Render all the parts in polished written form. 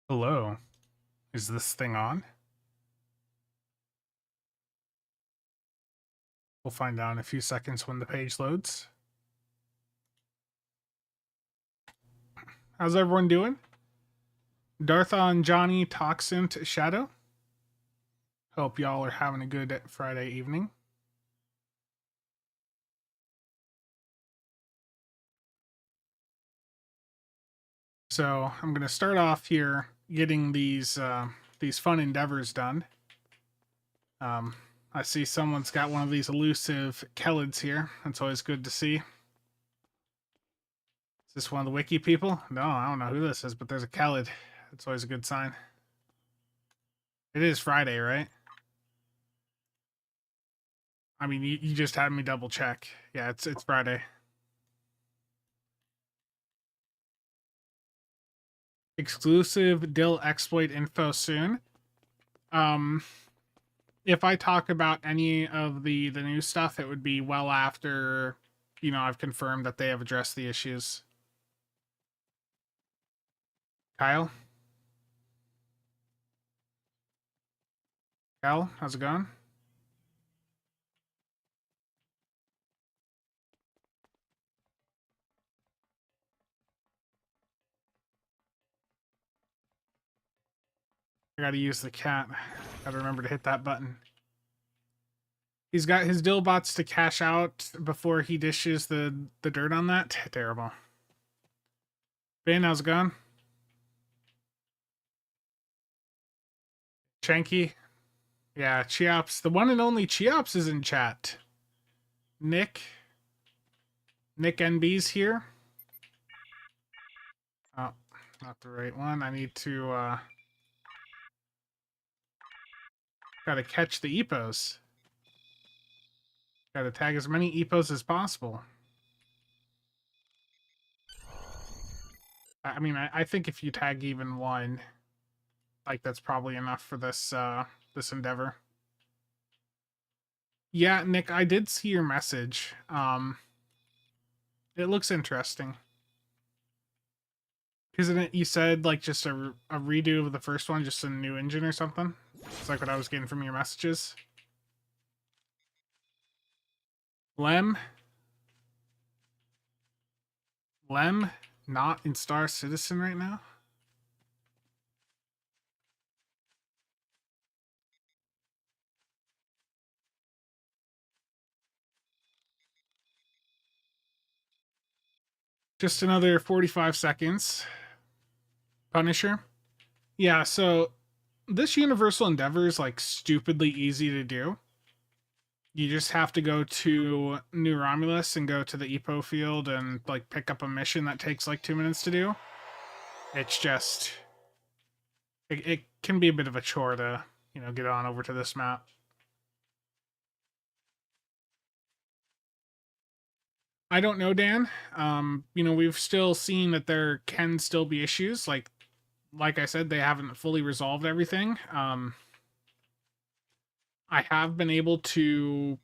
Hello. Is this thing on? We'll find out in a few seconds when the page loads. How's everyone doing? Darthon, Johnny, Toxint, Shadow. Hope y'all are having a good Friday evening. So I'm going to start off here getting these fun endeavors done. I see someone's got one of these elusive Kelids here. That's always good to see. Is this one of the wiki people? No, I don't know who this is, but there's a Kelid. That's always a good sign. It is Friday, right? I mean, you just had me double check. Yeah, it's Friday. Exclusive Dill exploit info soon. If I talk about any of the new stuff, it would be well after, I've confirmed that they have addressed the issues. Kyle? Kyle, how's it going? I gotta use the cat. Gotta remember to hit that button. He's got his dill bots to cash out before he dishes the dirt on that. Terrible. Ben, how's it going? Chanky? Yeah, Cheops. The one and only Cheops is in chat. Nick NB's here. Oh, not the right one. I need to, gotta catch the Epos. Gotta tag as many Epos as possible. I mean, I think if you tag even one, like, that's probably enough for this, this endeavor. Yeah, Nick, I did see your message. It looks interesting. Isn't it, you said, like, just a redo of the first one, just a new engine or something? It's like what I was getting from your messages. Lem, not in Star Citizen right now? Just another 45 seconds. Punisher? Yeah, so this Universal Endeavor is, like, stupidly easy to do. You just have to go to New Romulus and go to the Epo field and, like, pick up a mission that takes, like, 2 minutes to do. It's just... It can be a bit of a chore to, get on over to this map. I don't know, Dan. We've still seen that there can still be issues. Like I said, they haven't fully resolved everything. I have been able to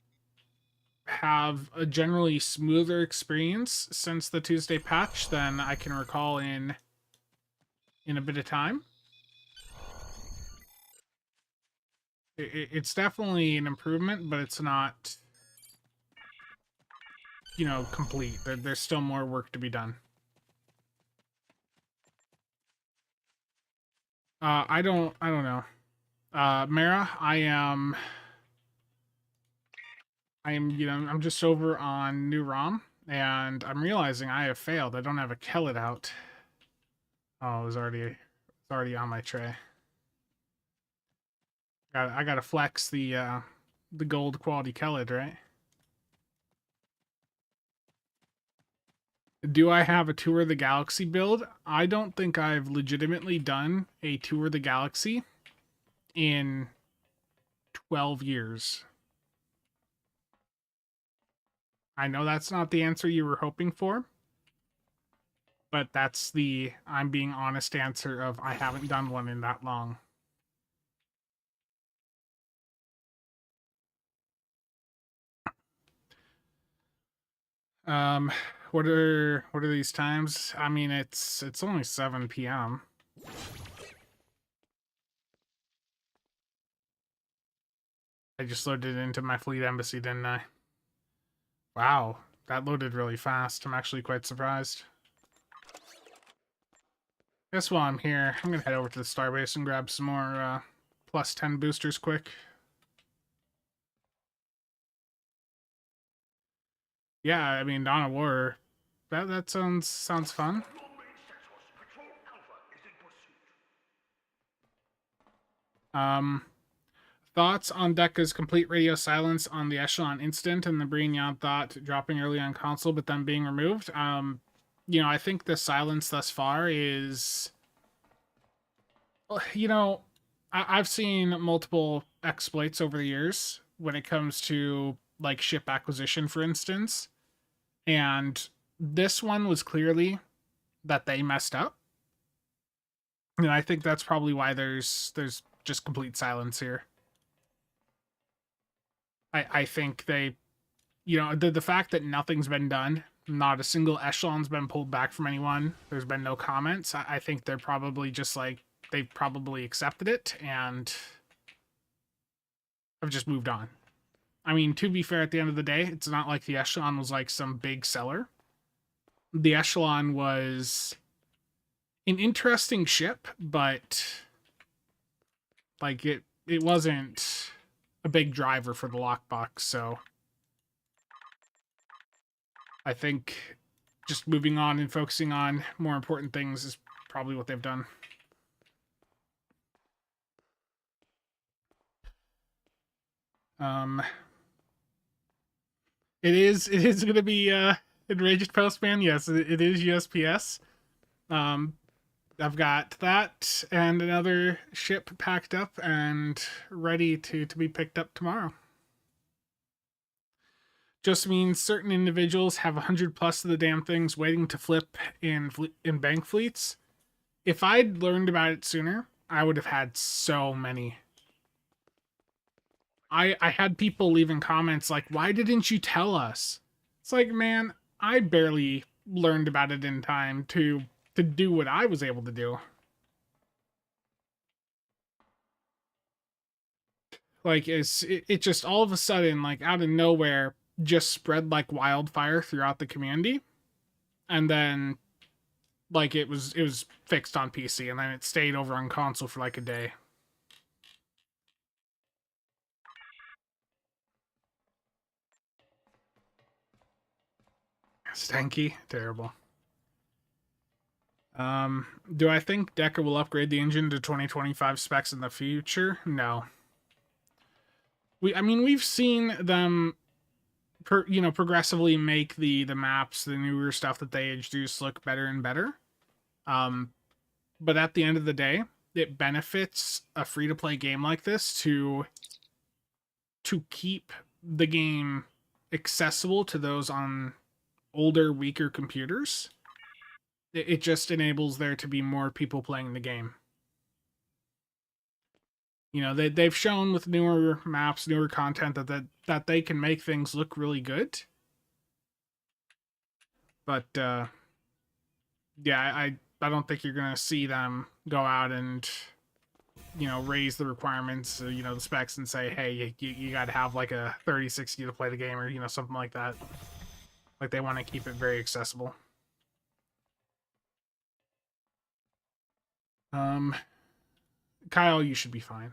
have a generally smoother experience since the Tuesday patch than I can recall in a bit of time. It's definitely an improvement, but it's not, complete. There's still more work to be done. I don't know. Mara, I'm I'm just over on New Rom, and I'm realizing I have failed. I don't have a Kellet out. Oh, it's already on my tray. I gotta flex the gold quality Kellet, right? Do I have a Tour of the Galaxy build? I don't think I've legitimately done a Tour of the Galaxy in 12 years. I know that's not the answer you were hoping for, but that's the I'm being honest answer of I haven't done one in that long. What are these times? I mean, it's only 7 p.m. I just loaded it into my fleet embassy, didn't I? Wow, that loaded really fast. I'm actually quite surprised. Guess while I'm here, I'm gonna head over to the starbase and grab some more plus 10 boosters quick. Yeah, I mean, Dawn of War. That sounds fun. Thoughts on Deca's complete radio silence on the Echelon incident and the Breen thought dropping early on console but then being removed. You know, I think the silence thus far is, you know, I've seen multiple exploits over the years when it comes to like ship acquisition, for instance, and this one was clearly that they messed up. And I think that's probably why there's just complete silence here. I think they, you know, the fact that nothing's been done, not a single echelon's been pulled back from anyone, there's been no comments, I think they're probably just like, they've probably accepted it and have just moved on. I mean, to be fair, at the end of the day, it's not like the Echelon was like some big seller. The Echelon was an interesting ship, but like it wasn't a big driver for the lockbox, so I think just moving on and focusing on more important things is probably what they've done. It is going to be Enraged Postman. Yes, it is USPS. I've got that and another ship packed up and ready to be picked up tomorrow. Just means certain individuals have 100 plus of the damn things waiting to flip in bank fleets. If I'd learned about it sooner, I would have had so many. I had people leaving comments like, why didn't you tell us? It's like, man, I barely learned about it in time to do what I was able to do. Like, it just all of a sudden, like out of nowhere, just spread like wildfire throughout the community. And then like it was fixed on PC and then it stayed over on console for like a day. Stanky, terrible. Do I think Deca will upgrade the engine to 2025 specs in the future? No. I mean, we've seen them, progressively make the maps, the newer stuff that they introduce look better and better. But at the end of the day, it benefits a free-to-play game like this to keep the game accessible to those on older, weaker computers. It just enables there to be more people playing the game. You know, they've shown with newer maps, newer content that they can make things look really good. But yeah, I don't think you're gonna see them go out and, you know, raise the requirements, you know, the specs, and say, hey, you got to have like a 3060 to play the game, or, you know, something like that. Like, they want to keep it very accessible. Kyle, you should be fine.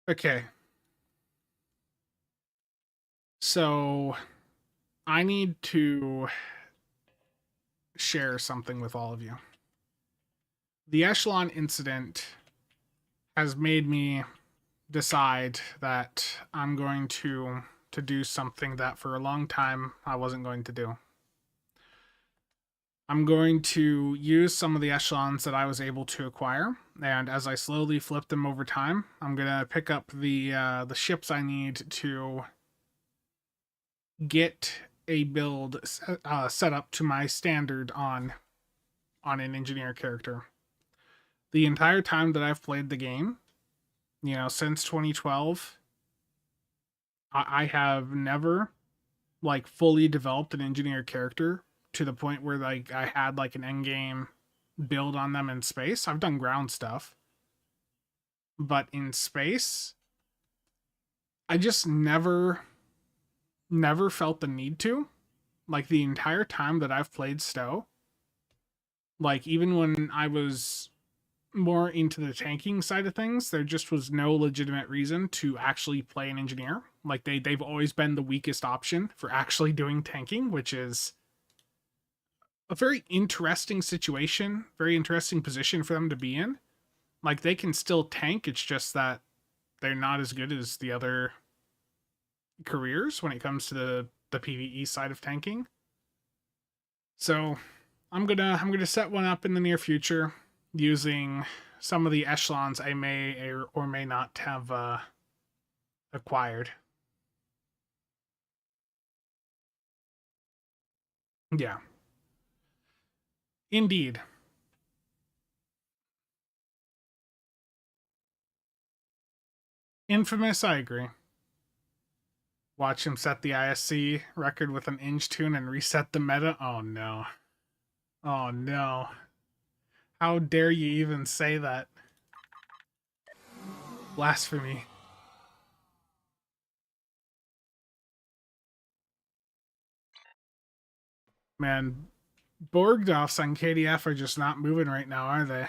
Okay. So, I need to share something with all of you. The Echelon incident has made me decide that I'm going to do something that for a long time I wasn't going to do. I'm going to use some of the echelons that I was able to acquire, and as I slowly flip them over time, I'm gonna pick up the ships I need to get a build set up to my standard on an engineer character. The entire time that I've played the game, you know, since 2012, I have never like fully developed an engineer character to the point where like I had like an end game build on them in space. I've done ground stuff. But in space, I just never felt the need to. Like, the entire time that I've played STO, like, even when I was more into the tanking side of things, there just was no legitimate reason to actually play an engineer. Like, they've always been the weakest option for actually doing tanking, which is a very interesting situation, very interesting position for them to be in. Like, they can still tank, it's just that they're not as good as the other careers when it comes to the PvE side of tanking. So I'm gonna set one up in the near future using some of the echelons I may or may not have acquired. Yeah. Indeed. Infamous, I agree. Watch him set the ISC record with an inch tune and reset the meta. Oh no. Oh no. How dare you even say that? Blasphemy. Man, Borg DOFFs on KDF are just not moving right now, are they?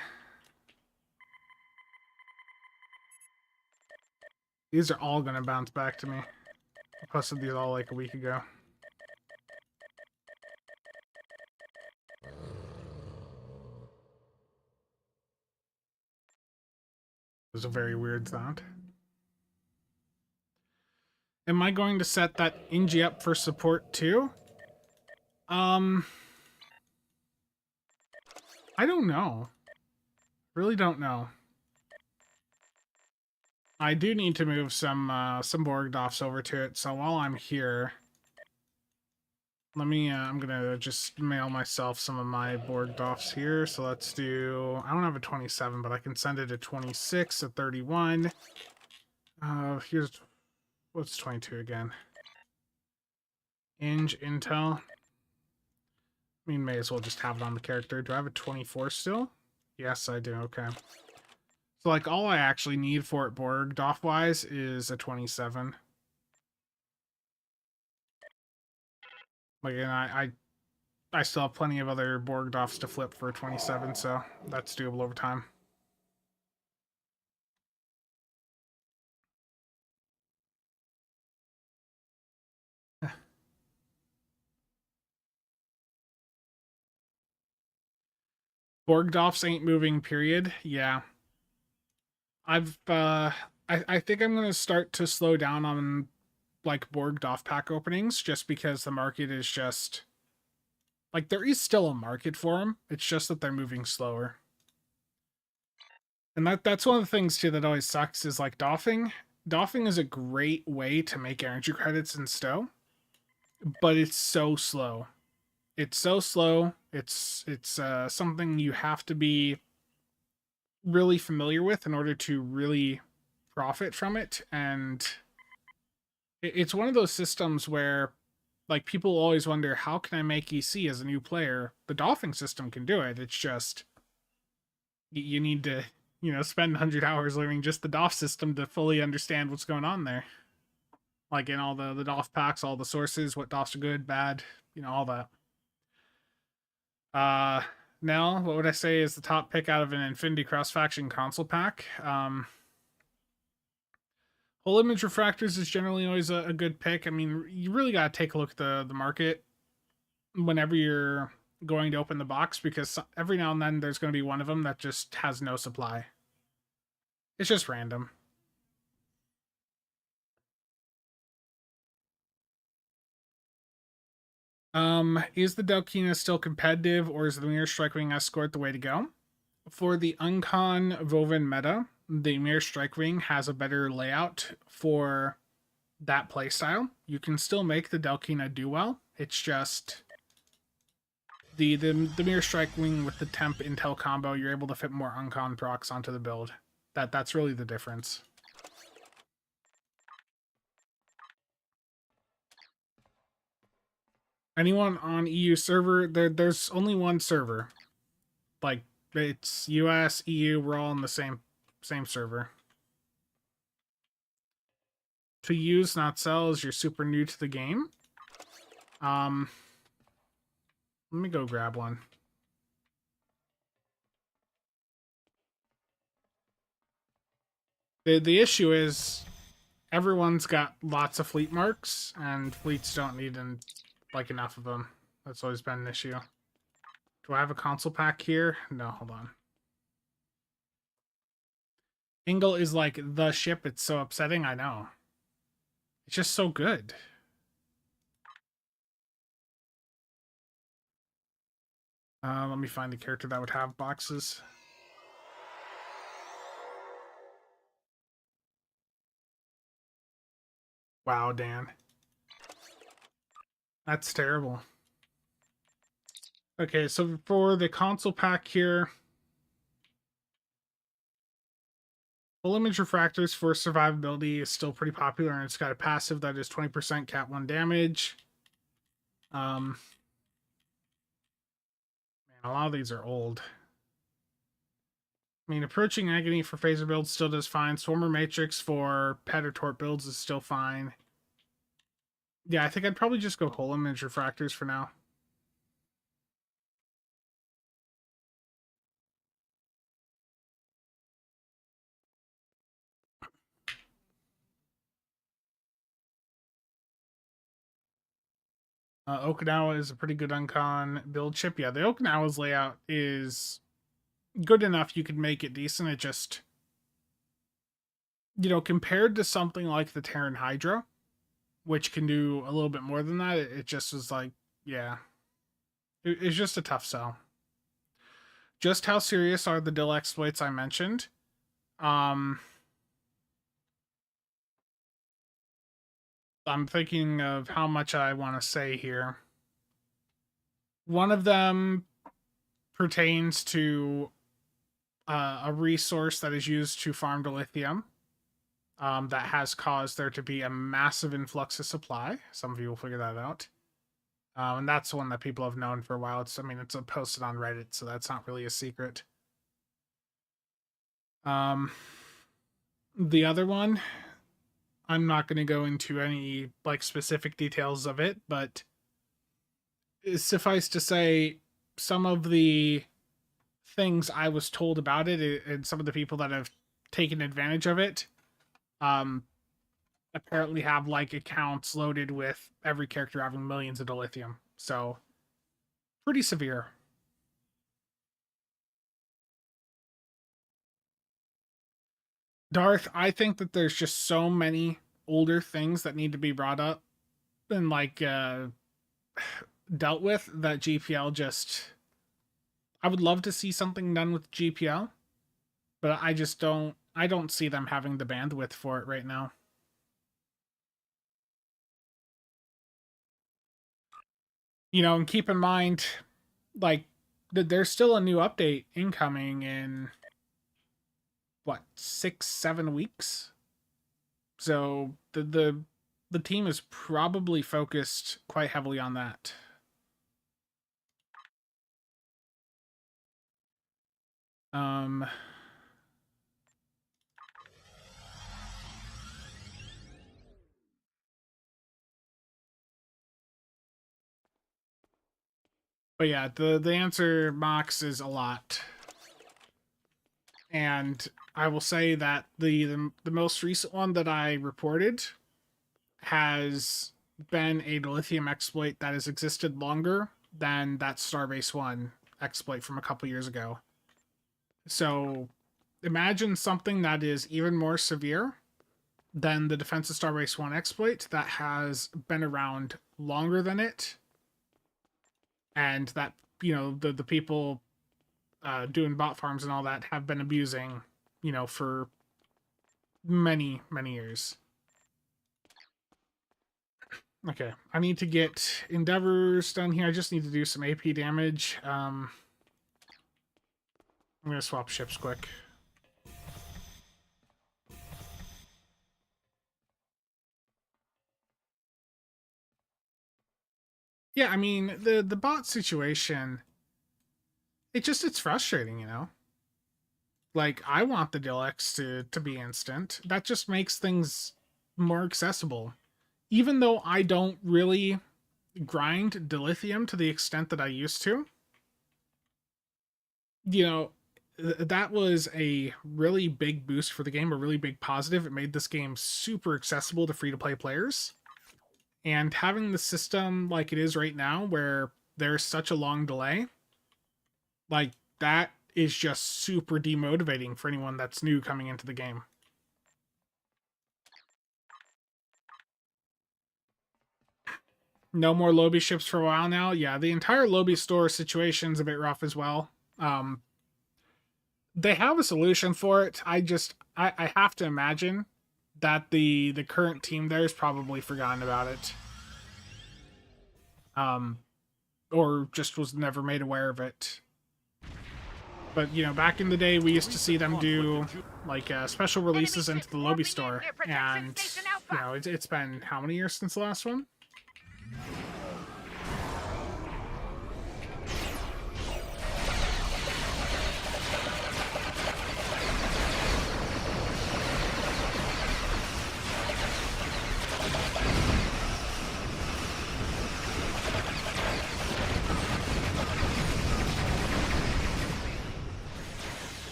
These are all gonna bounce back to me. I posted these all like a week ago. It was a very weird sound. Am I going to set that Ingi up for support too? I don't know. Really don't know. I do need to move some Borg DOFFs over to it, so while I'm here, let me, I'm gonna just mail myself some of my Borg DOFFs here. So let's do, I don't have a 27, but I can send it a 26, a 31. Here's, what's 22 again? Intel. I mean, may as well just have it on the character. Do I have a 24 still? Yes, I do. Okay. So, like, all I actually need for it Borg DOFF-wise is a 27. Like, and I still have plenty of other Borg DOFFs to flip for a 27, so that's doable over time. Borg DOFFs ain't moving, period. Yeah. I think I'm gonna start to slow down on like Borg DOFF pack openings just because the market is just like there is still a market for them. It's just that they're moving slower. And that's one of the things too that always sucks is like doffing. Doffing is a great way to make energy credits in STO, but it's so slow. It's so slow. It's something you have to be really familiar with in order to really profit from it. And it's one of those systems where like people always wonder, how can I make EC as a new player? The doffing system can do it. It's just you need to, you know, spend 100 hours learning just the DOFF system to fully understand what's going on there. Like in all the DOFF packs, all the sources, what DOFFs are good, bad, you know, all that. Now, what would I say is the top pick out of an Infinity Cross Faction console pack? Whole image refractors is generally always a good pick. I mean, you really got to take a look at the market whenever you're going to open the box, because every now and then there's going to be one of them that just has no supply. It's just random. Is the Delkina still competitive, or is the Mirror Strikewing Escort the way to go? For the Uncon Voven meta, the Mirror Strikewing has a better layout for that playstyle. You can still make the Delkina do well. It's just the Mirror Strikewing with the Temp Intel combo, you're able to fit more Uncon procs onto the build. That's really the difference. Anyone on EU server, there's only one server. Like, It's US, EU, we're all in the same server. To use, not sell, is you're super new to the game. Let me go grab one. The issue is everyone's got lots of fleet marks, and fleets don't need like enough of them. That's always been an issue. Do I have a console pack here? No, hold on. Ingle is like the ship. It's so upsetting. I know. It's just so good. Let me find the character that would have boxes. Wow, Dan. That's terrible. Okay, so for the console pack here, full image refractors for survivability is still pretty popular, and it's got a passive that is 20% cat 1 damage. Man, a lot of these are old. I mean, Approaching Agony for phaser builds still does fine. Swarmer Matrix for pet or tort builds is still fine. Yeah, I think I'd probably just go whole image refractors for now. Okinawa is a pretty good Uncon build chip. Yeah, the Okinawa's layout is good enough. You could make it decent. It just, you know, compared to something like the Terran Hydra, which can do a little bit more than that, it just was like, yeah, it's just a tough sell. Just how serious are the Dill exploits I mentioned? I'm thinking of how much I want to say here. One of them pertains to a resource that is used to farm dilithium that has caused there to be a massive influx of supply. Some of you will figure that out. And that's one that people have known for a while. It's posted on Reddit, so that's not really a secret. The other one, I'm not going to go into any like specific details of it, but suffice to say, some of the things I was told about it and some of the people that have taken advantage of it, apparently have like accounts loaded with every character having millions of dilithium. So pretty severe. Darth, I think that there's just so many older things that need to be brought up and like dealt with that GPL just, I would love to see something done with GPL, but I don't see them having the bandwidth for it right now. You know, and keep in mind, like, there's still a new update incoming in what, 6-7 weeks. So the team is probably focused quite heavily on that. But yeah, the answer, Mox, is a lot. And I will say that the most recent one that I reported has been a dilithium exploit that has existed longer than that Starbase 1 exploit from a couple years ago. So imagine something that is even more severe than the Defense of Starbase 1 exploit that has been around longer than it, and that, you know, the people doing bot farms and all that have been abusing, you know, for many years. Okay, I need to get endeavors done here. I just need to do some AP damage. I'm gonna swap ships quick. Yeah, I mean, the bot situation it's frustrating, you know? Like, I want the Deluxe to be instant. That just makes things more accessible. Even though I don't really grind Dilithium to the extent that I used to, you know, that was a really big boost for the game, a really big positive. It made this game super accessible to free-to-play players. And having the system like it is right now, where there's such a long delay, like, that is just super demotivating for anyone that's new coming into the game. No more Lobi ships for a while now. Yeah, the entire Lobi store situation's a bit rough as well. They have a solution for it. I have to imagine that the current team there has probably forgotten about it. Or just was never made aware of it. But, you know, back in the day, we used to see them do, like, special releases into the Lobi store. And, you know, it's been how many years since the last one?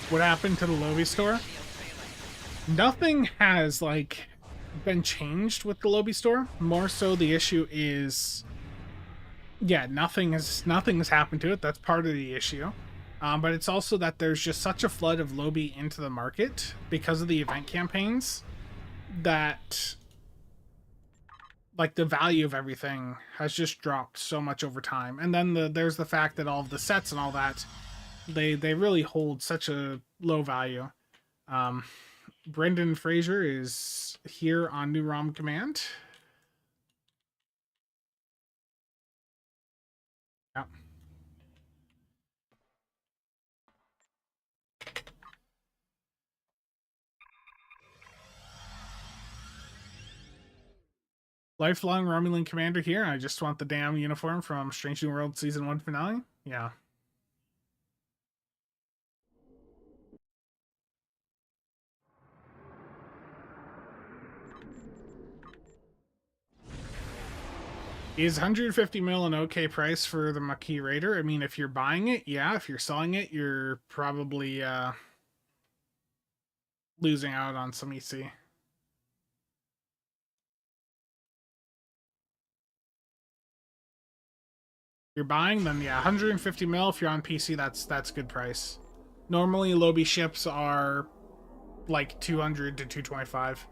What happened to the Lobi store? Nothing has, like, been changed with the Lobi store. More so the issue is, yeah, nothing has happened to it. That's part of the issue. But it's also that there's just such a flood of Lobi into the market because of the event campaigns that, like, the value of everything has just dropped so much over time. And then there's the fact that all of the sets and all that, they really hold such a low value. Brendan Fraser is here on New ROM Command. Yeah. Lifelong Romulan Commander here. I just want the damn uniform from Strange New World Season 1 finale. Yeah. Is 150 mil an okay price for the Maki Raider? I mean, if you're buying it, yeah. If you're selling it, you're probably losing out on some EC. If you're buying, then yeah, 150 mil. If you're on PC, that's good price. Normally, Lobi ships are like 200 to 225.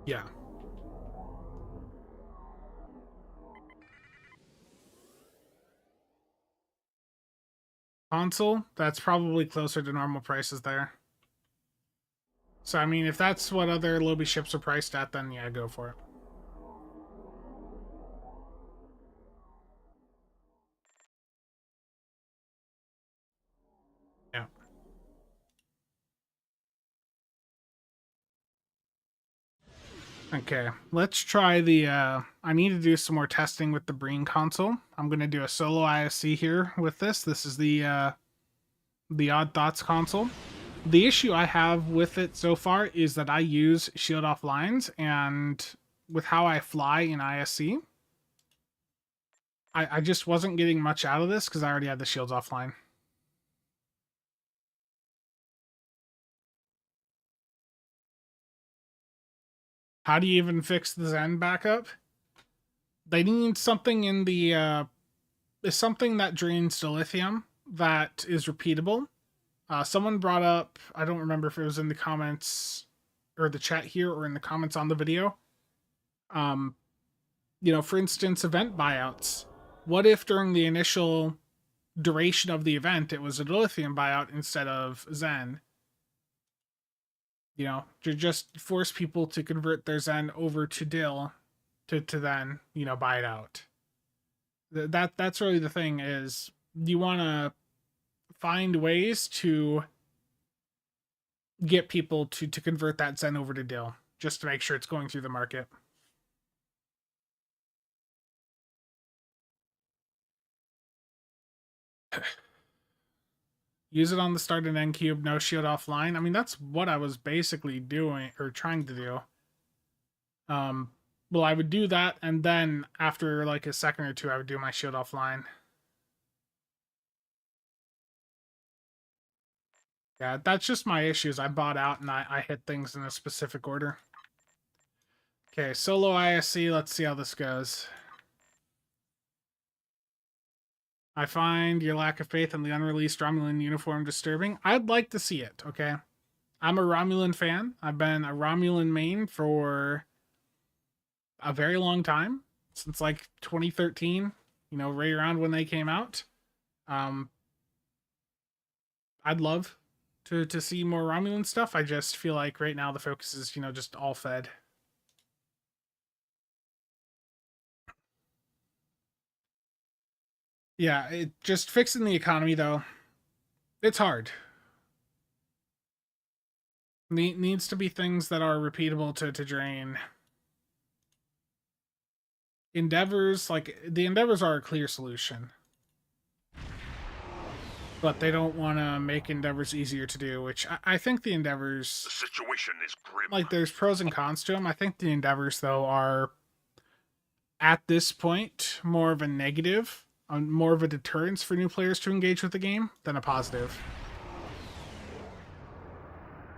Yeah. Console, that's probably closer to normal prices there. So, I mean, if that's what other Lobi ships are priced at, then yeah, go for it. Yeah. Okay, let's try the, I need to do some more testing with the Breen console. I'm going to do a solo ISC here with this. This is the Odd Thoughts console. The issue I have with it so far is that I use shield off lines, and with how I fly in ISC, I just wasn't getting much out of this because I already had the shields offline. How do you even fix the Zen backup? They need something in the something that drains dilithium that is repeatable. Someone brought up, I don't remember if it was in the comments or the chat here or in the comments on the video. You know, for instance, event buyouts. What if during the initial duration of the event it was a dilithium buyout instead of Zen? You know, to just force people to convert their Zen over to Dil to then, you know, buy it out. That's really the thing is you want to find ways to get people to convert that Zen over to Dil just to make sure it's going through the market. Use it on the start and end cube, no shield offline. I mean, that's what I was basically doing, or trying to do. Well, I would do that, and then after like a second or two, I would do my shield offline. Yeah, that's just my issues. I bought out and I hit things in a specific order. Okay, solo ISC, let's see how this goes. I find your lack of faith in the unreleased Romulan uniform disturbing. I'd like to see it, okay? I'm a Romulan fan. I've been a Romulan main for a very long time, since like 2013, you know, right around when they came out. I'd love to see more Romulan stuff. I just feel like right now the focus is, you know, just all fed. Yeah, it just fixing the economy though. It's hard. Needs to be things that are repeatable to drain. Endeavors, like the endeavors are a clear solution. But they don't want to make endeavors easier to do, which I think the endeavors... The situation is grim. Like, there's pros and cons to them. I think the endeavors, though, are, at this point, more of a negative, more of a deterrence for new players to engage with the game than a positive.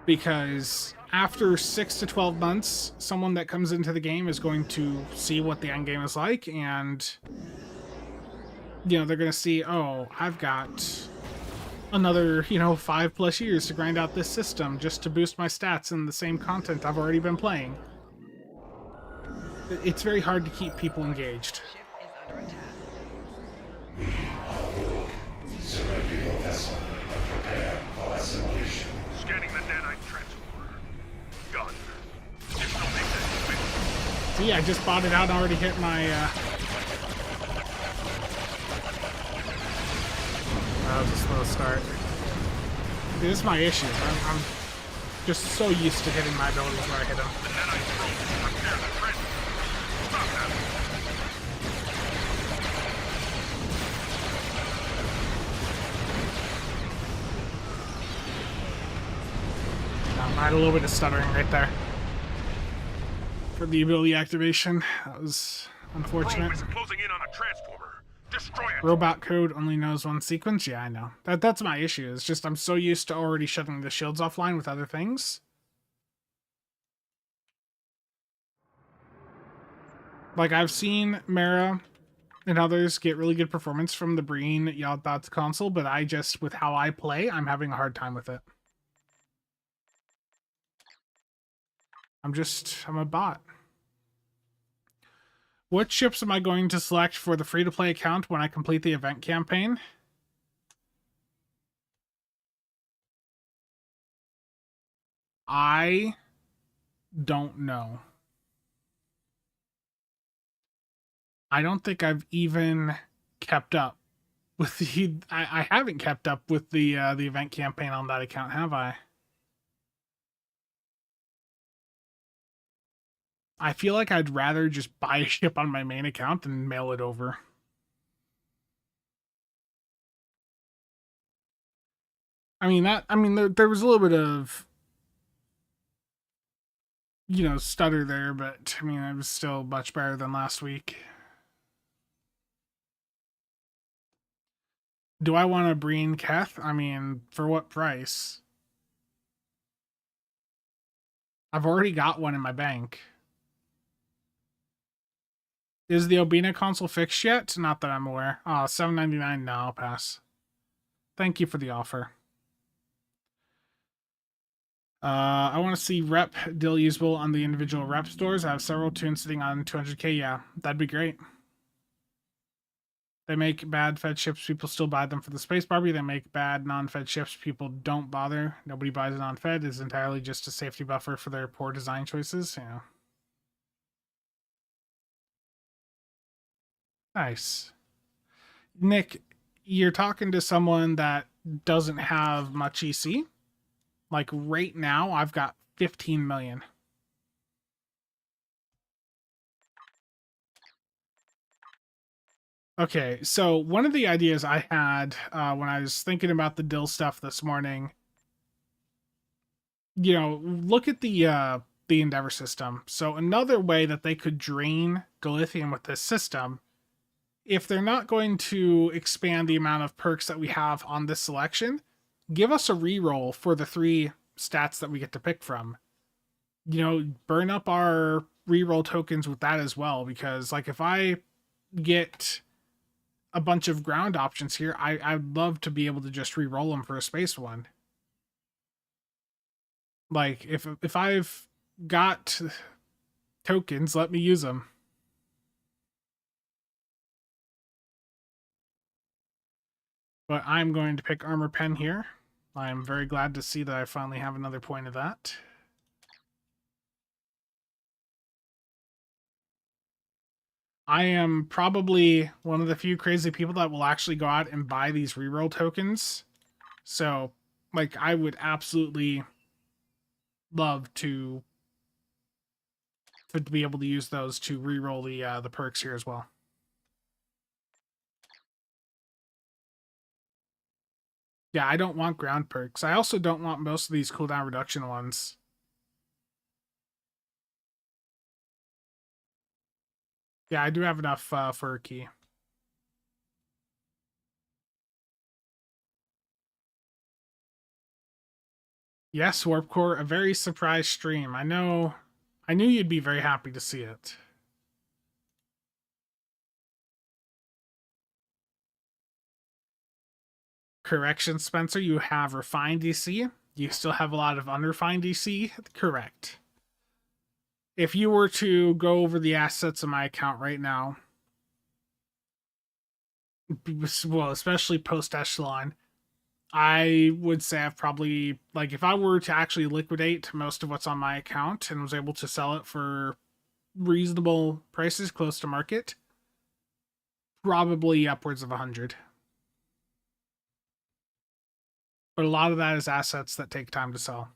Because after 6 to 12 months, someone that comes into the game is going to see what the end game is like, and, you know, they're going to see, oh, I've got another, you know, 5+ years to grind out this system just to boost my stats in the same content I've already been playing. It's very hard to keep people engaged. Scanning the nanite transformer. Done. See, I just bought it out and already hit my, That was a slow start. See, this is my issue. I'm just so used to hitting my abilities where I hit them. I had a little bit of stuttering right there for the ability activation. That was unfortunate. Closing in on a transformer. Destroy it. Robot code only knows one sequence. Yeah, I know. That's my issue. It's just I'm so used to already shutting the shields offline with other things. Like, I've seen Mara and others get really good performance from the Breen Yodbot console, but I just, with how I play, I'm having a hard time with it. I'm a bot. What ships am I going to select for the free-to-play account when I complete the event campaign? I don't know. I don't think I've even kept up with the... I haven't kept up with the event campaign on that account, have I? I feel like I'd rather just buy a ship on my main account and mail it over. I mean, there was a little bit of, you know, stutter there, but I mean, it was still much better than last week. Do I want a Breen Keth? I mean, for what price? I've already got one in my bank. Is the Obina console fixed yet? Not that I'm aware. Oh, $7.99. No, I'll pass. Thank you for the offer. I want to see rep deal usable on the individual rep stores. I have several tunes sitting on 200k. Yeah, that'd be great. They make bad fed ships. People still buy them for the Space Barbie. They make bad non-fed ships. People don't bother. Nobody buys a non-fed. It's entirely just a safety buffer for their poor design choices. You know. Nice. Nick, you're talking to someone that doesn't have much EC. Like right now, I've got 15 million. Okay, so one of the ideas I had when I was thinking about the dill stuff this morning, you know, look at the Endeavor system. So another way that they could drain Dilithium with this system, if they're not going to expand the amount of perks that we have on this selection, give us a reroll for the 3 stats that we get to pick from. You know, burn up our reroll tokens with that as well, because like if I get a bunch of ground options here, I'd love to be able to just re-roll them for a space one. Like if I've got tokens, let me use them. But I'm going to pick Armor Pen here. I am very glad to see that I finally have another point of that. I am probably one of the few crazy people that will actually go out and buy these reroll tokens. So, like, I would absolutely love to be able to use those to reroll the perks here as well. Yeah, I don't want ground perks. I also don't want most of these cooldown reduction ones. Yeah, I do have enough for a key. Yes, Warp Core, a very surprise stream. I knew you'd be very happy to see it. Correction, Spencer, you have refined DC. You still have a lot of unrefined DC. Correct. If you were to go over the assets of my account right now, well, especially post Echelon, I would say I've probably, like, if I were to actually liquidate most of what's on my account and was able to sell it for reasonable prices close to market, probably upwards of 100. But a lot of that is assets that take time to sell.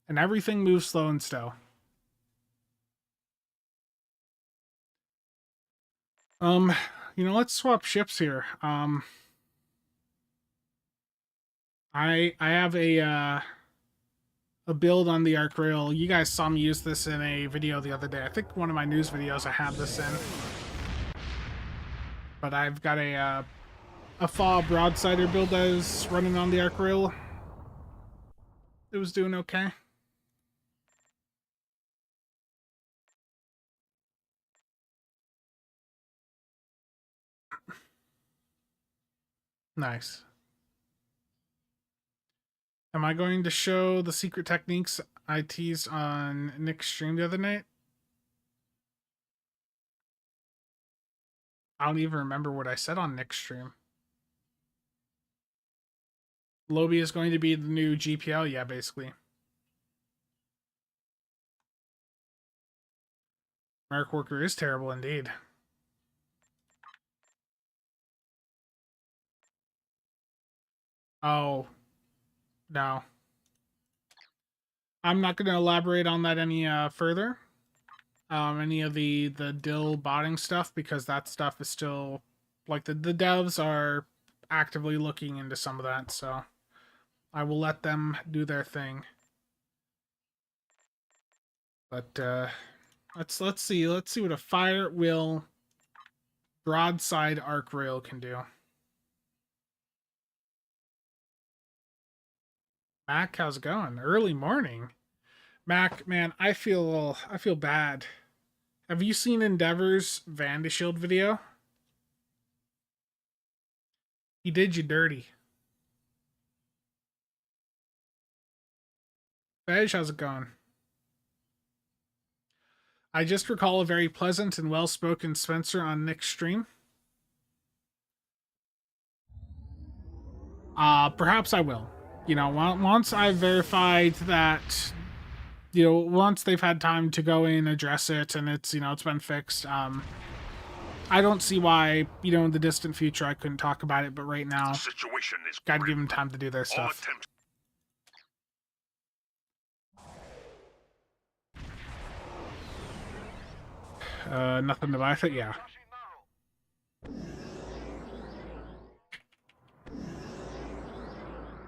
And everything moves slow and STO. You know, let's swap ships here. I have a build on the arc rail. You guys saw me use this in a video the other day. I think one of my news videos I had this in. But I've got a FAW Broadsider build that is running on the arc rail. It was doing okay. Nice. Am I going to show the secret techniques I teased on Nick's stream the other night? I don't even remember what I said on Nick's stream. Lobi is going to be the new GPL, yeah, basically. Merc Worker is terrible indeed. Oh, no. I'm not going to elaborate on that any further. Any of the dill botting stuff, because that stuff is still, like, the devs are actively looking into some of that, so I will let them do their thing. But let's see what a fire will broadside arc rail can do. Mac, how's it going? Early morning. Mac, man, I feel bad. Have you seen Endeavor's Vanity Shield video? He did you dirty. Veg, how's it going? I just recall a very pleasant and well-spoken Spencer on Nick's stream. Perhaps I will. You know, once I've verified that, you know, once they've had time to go in, address it, and it's, you know, it's been fixed, I don't see why, you know, in the distant future I couldn't talk about it, but right now, gotta give them time to do their stuff. Nothing to buy it, yeah.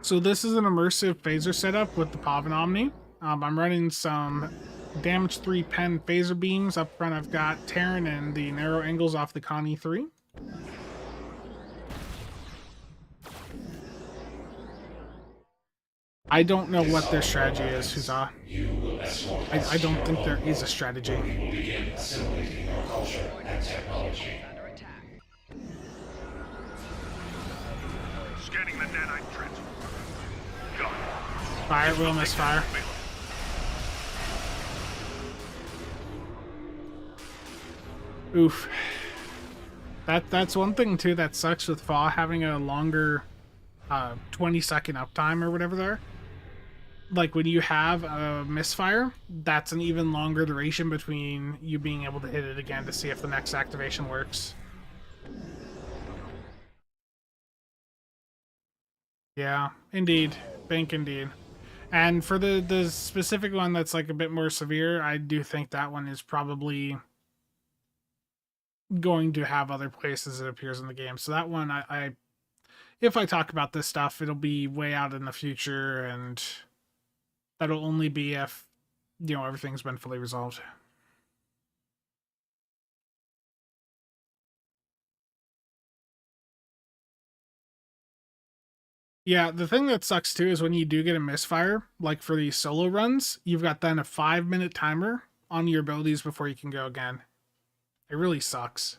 So this is an immersive phaser setup with the Pavan Omni. I'm running some damage 3 pen phaser beams. Up front I've got Terran and the narrow angles off the Con E3. I don't know what their strategy is, Huza. I don't think there is a strategy. We will begin assimilating our culture and technology. Scanning the nanite transformer. Got it. Fire, will misfire. Oof. That's one thing too that sucks with Fa having a longer 20-second uptime or whatever there. Like when you have a misfire, that's an even longer duration between you being able to hit it again to see if the next activation works. Yeah, indeed. Bank indeed. And for the specific one that's like a bit more severe, I do think that one is probably going to have other places it appears in the game. So that one, I if I talk about this stuff, it'll be way out in the future, and that'll only be if, you know, everything's been fully resolved. Yeah, the thing that sucks too is when you do get a misfire, like for these solo runs, you've got then a 5-minute timer on your abilities before you can go again. It really sucks.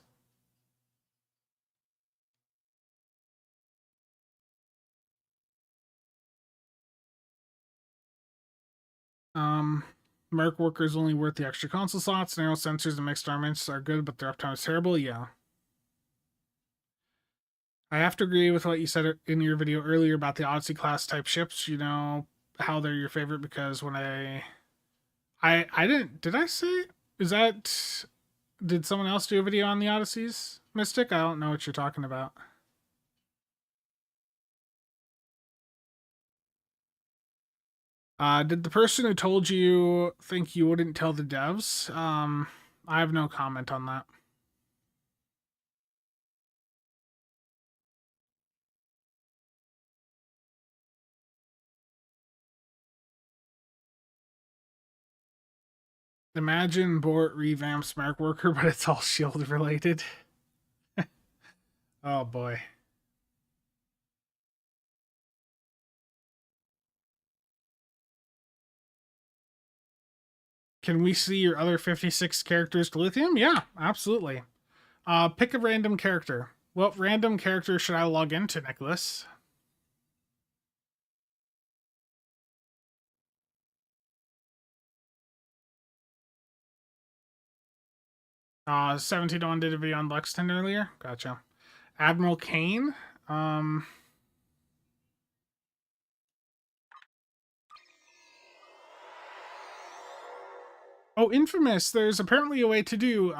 Merc worker is only worth the extra console slots. Narrow sensors and mixed armaments are good, but their uptime is terrible. Yeah. I have to agree with what you said in your video earlier about the Odyssey class type ships. You know how they're your favorite because when I did I say, is that, did someone else do a video on the Odysseys, Mystic? I don't know what you're talking about. Did the person who told you think you wouldn't tell the devs? I have no comment on that. Imagine Bort revamps Mark Worker, but it's all shield related. Oh boy. Can we see your other 56 characters to Dilithium? Yeah, absolutely. Pick a random character. What random character should I log into, Nicholas? Uh, 1701 did a video on Lexington earlier. Gotcha. Admiral Kane. Oh, Infamous. There's apparently a way to do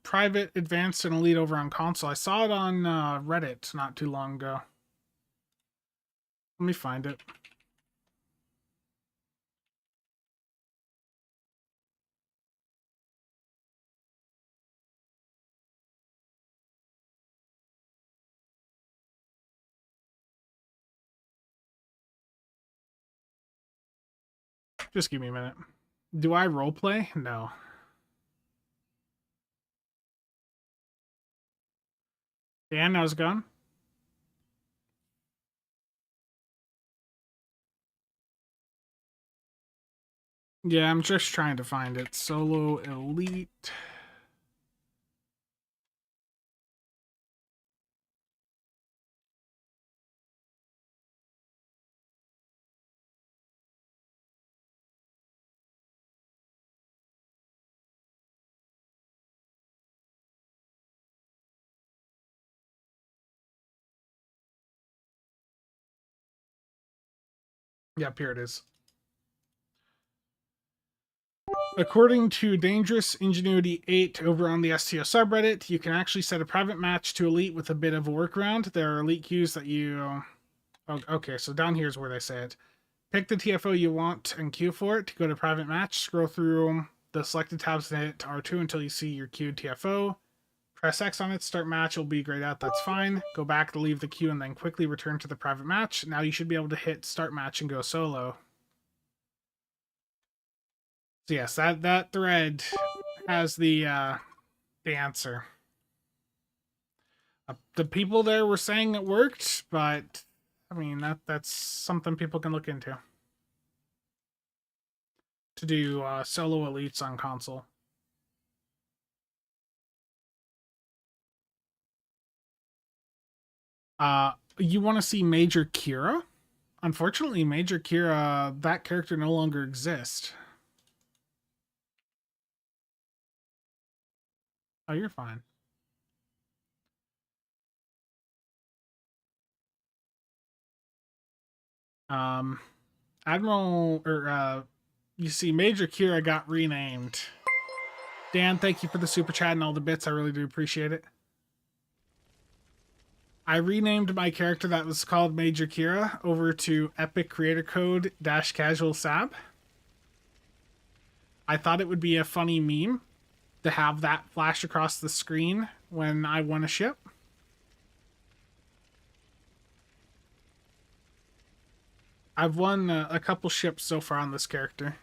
private, advanced, and elite over on console. I saw it on Reddit not too long ago. Let me find it. Just give me a minute. Do I roleplay? No. Dan, how's it going? Yeah, I'm just trying to find it. Solo Elite. Yep, here it is. According to Dangerous Ingenuity 8 over on the STO subreddit, you can actually set a private match to Elite with a bit of a workaround. There are Elite queues that you... Oh, okay, so down here is where they say it. Pick the TFO you want and queue for it. To go to private match, scroll through the selected tabs and hit R2 until you see your queued TFO. Press X on it, start match, will be grayed out, that's fine. Go back to leave the queue and then quickly return to the private match. Now you should be able to hit start match and go solo. So yes, that thread has the answer. The people there were saying it worked, but I mean that's something people can look into. To do solo elites on console. You want to see Major Kira? Unfortunately, Major Kira, that character no longer exists. Oh, you're fine. Admiral, or you see, Major Kira got renamed. Dan, thank you for the super chat and all the bits. I really do appreciate it. I renamed my character that was called Major Kira over to Epic Creator Code -CasualSAB. I thought it would be a funny meme to have that flash across the screen when I won a ship. I've won a couple ships so far on this character.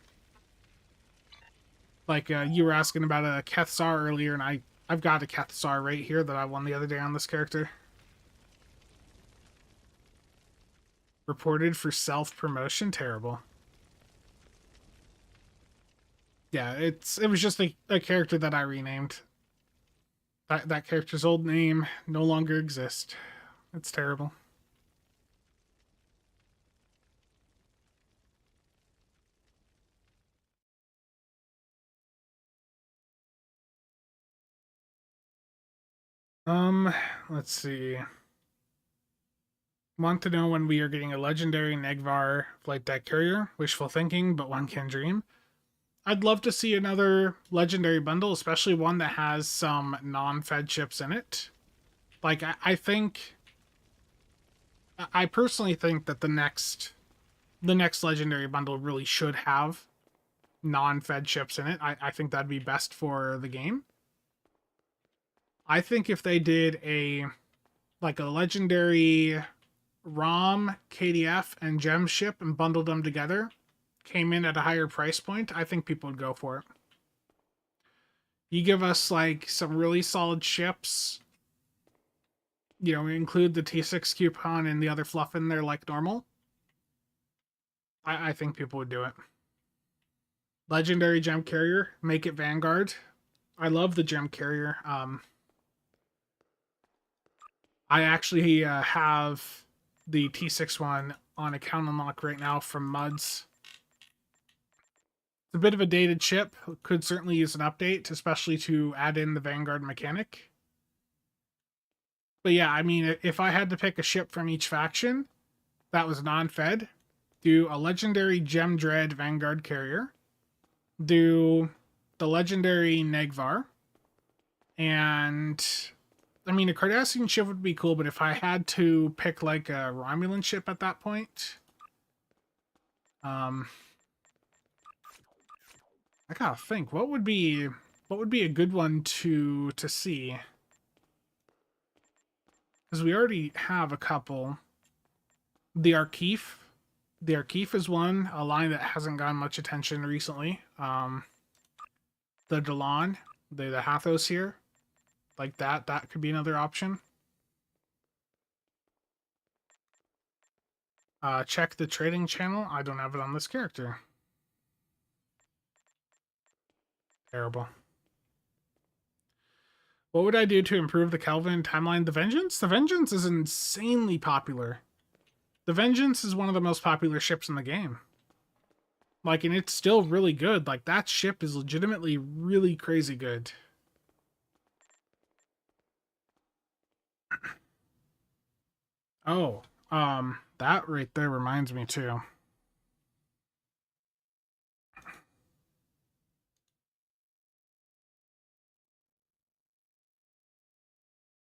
Like you were asking about a Kethsar earlier, and I've got a Kethsar right here that I won the other day on this character. Reported for self-promotion? Terrible. Yeah, it was just a character that I renamed. That character's old name no longer exists. It's terrible. Let's see. Want to know when we are getting a legendary Negvar flight deck carrier? Wishful thinking, but one can dream. I'd love to see another legendary bundle, especially one that has some non-fed ships in it. Like, I personally think that the next legendary bundle really should have non-fed ships in it. I think that'd be best for the game. I think if they did a legendary ROM, KDF, and gem ship and bundled them together, came in at a higher price point, I think people would go for it. You give us like some really solid ships, you know, include the T6 coupon and the other fluff in there like normal. I think people would do it. Legendary gem carrier, make it Vanguard. I love the gem carrier. I actually have the T6 one on account unlock right now from Muds. It's a bit of a dated chip. Could certainly use an update, especially to add in the Vanguard mechanic. But yeah, I mean, if I had to pick a ship from each faction that was non-fed, do a legendary Gem Dread Vanguard carrier, do the legendary Negvar, and I mean, a Cardassian ship would be cool, but if I had to pick like a Romulan ship at that point, I gotta think, what would be a good one to see? Because we already have a couple. The Arkeef. The Arkeef is one, a line that hasn't gotten much attention recently. The Delon, the Hathos here. Like that could be another option. Check the trading channel. I don't have it on this character. Terrible. What would I do to improve the Kelvin timeline? The Vengeance? The Vengeance is insanely popular. The Vengeance is one of the most popular ships in the game. Like, and it's still really good. Like, that ship is legitimately really crazy good. Oh, that right there reminds me too.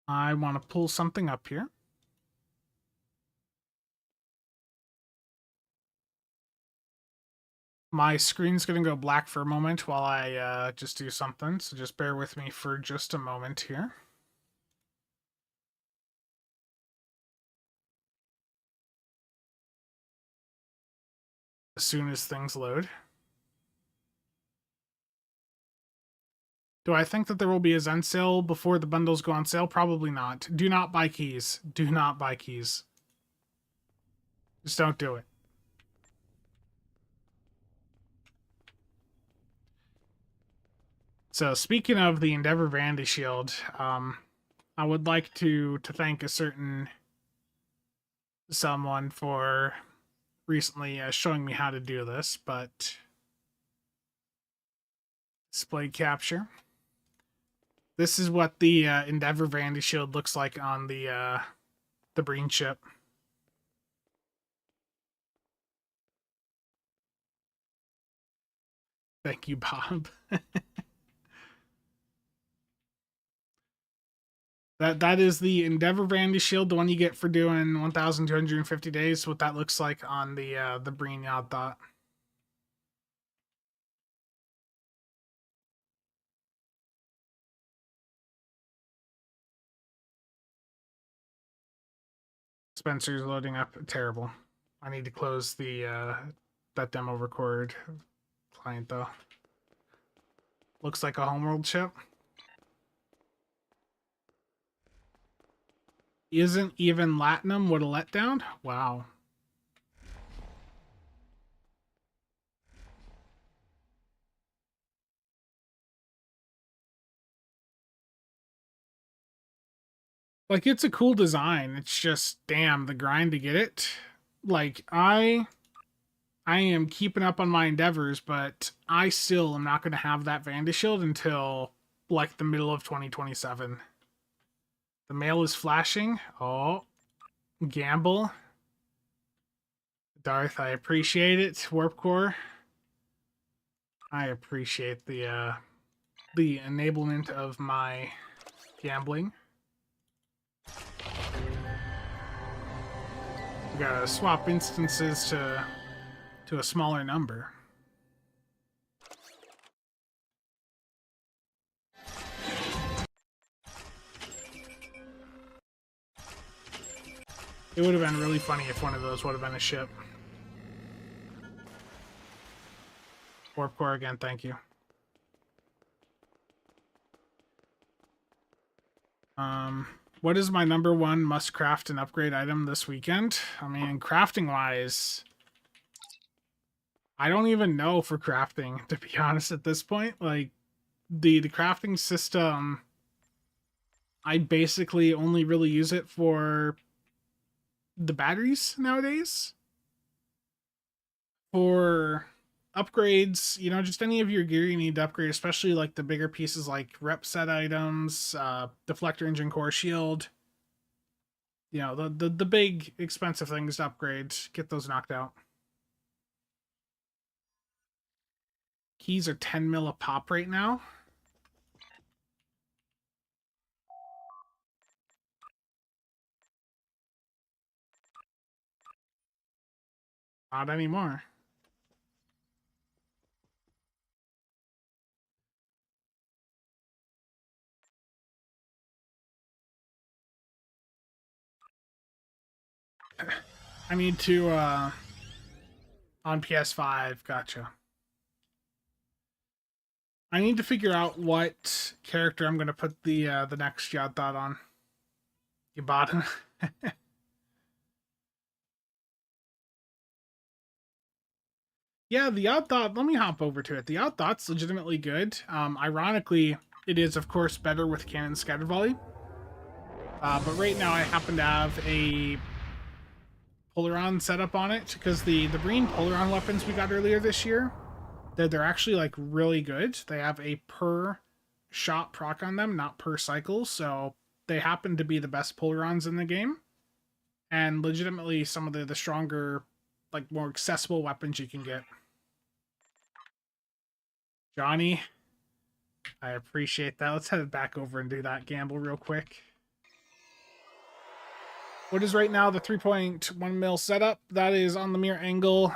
I want to pull something up here. My screen's going to go black for a moment while I just do something, so just bear with me for just a moment here. as soon as things load. Do I think that there will be a Zen sale before the bundles go on sale? Probably not. Do not buy keys. Do not buy keys. Just don't do it. So speaking of the Endeavor Vanity Shield, I would like to thank a certain someone for recently showing me how to do this, but display capture. This is what the Endeavor Vanity Shield looks like on the Breen ship. Thank you, Bob. That is the Endeavor Vanity Shield, the one you get for doing 1,250 days. What that looks like on the Breen Yacht Thought. Spencer's loading up. Terrible. I need to close the that demo record client though. Looks like a homeworld ship. Isn't even Latinum what a letdown? Wow. Like, it's a cool design. It's just, damn, the grind to get it. Like, I am keeping up on my endeavors, but I still am not going to have that Vandy Shield until, like, the middle of 2027. The mail is flashing. Oh, gamble. Darth, I appreciate it. Warp Core. I appreciate the enablement of my gambling. We gotta swap instances to a smaller number. It would have been really funny if one of those would have been a ship. Warp Core again, thank you. What is my number one must craft and upgrade item this weekend? I mean, crafting wise, I don't even know for crafting, to be honest at this point. Like, the crafting system, I basically only really use it for the batteries nowadays. For upgrades, you know, just any of your gear you need to upgrade, especially like the bigger pieces like rep set items, deflector engine core shield. You know, the big expensive things to upgrade, get those knocked out. Keys are 10 mil a pop right now. Not anymore. I need to, on PS5, gotcha. I need to figure out what character I'm going to put the next Yacht Thought on. You bought him? Yeah, the Yacht Thought, let me hop over to it. The Yacht Thought's legitimately good. Ironically, it is, of course, better with Cannon Scatter Volley. But right now I happen to have a Polaron setup on it, because the Breen Polaron weapons we got earlier this year, they're actually, like, really good. They have a per shot proc on them, not per cycle, so they happen to be the best Polarons in the game. And legitimately some of the stronger, like, more accessible weapons you can get. Johnny, I appreciate that. Let's head back over and do that gamble real quick. What is right now the 3.1 mil setup? That is on the mirror angle.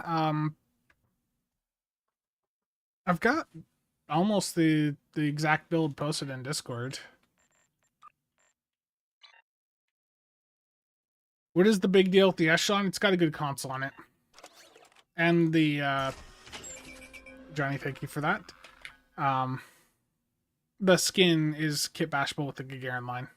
I've got almost the exact build posted in Discord. What is the big deal with the Echelon? It's got a good console on it. And the Johnny, thank you for that. The skin is kit bashable with the Gagarin line.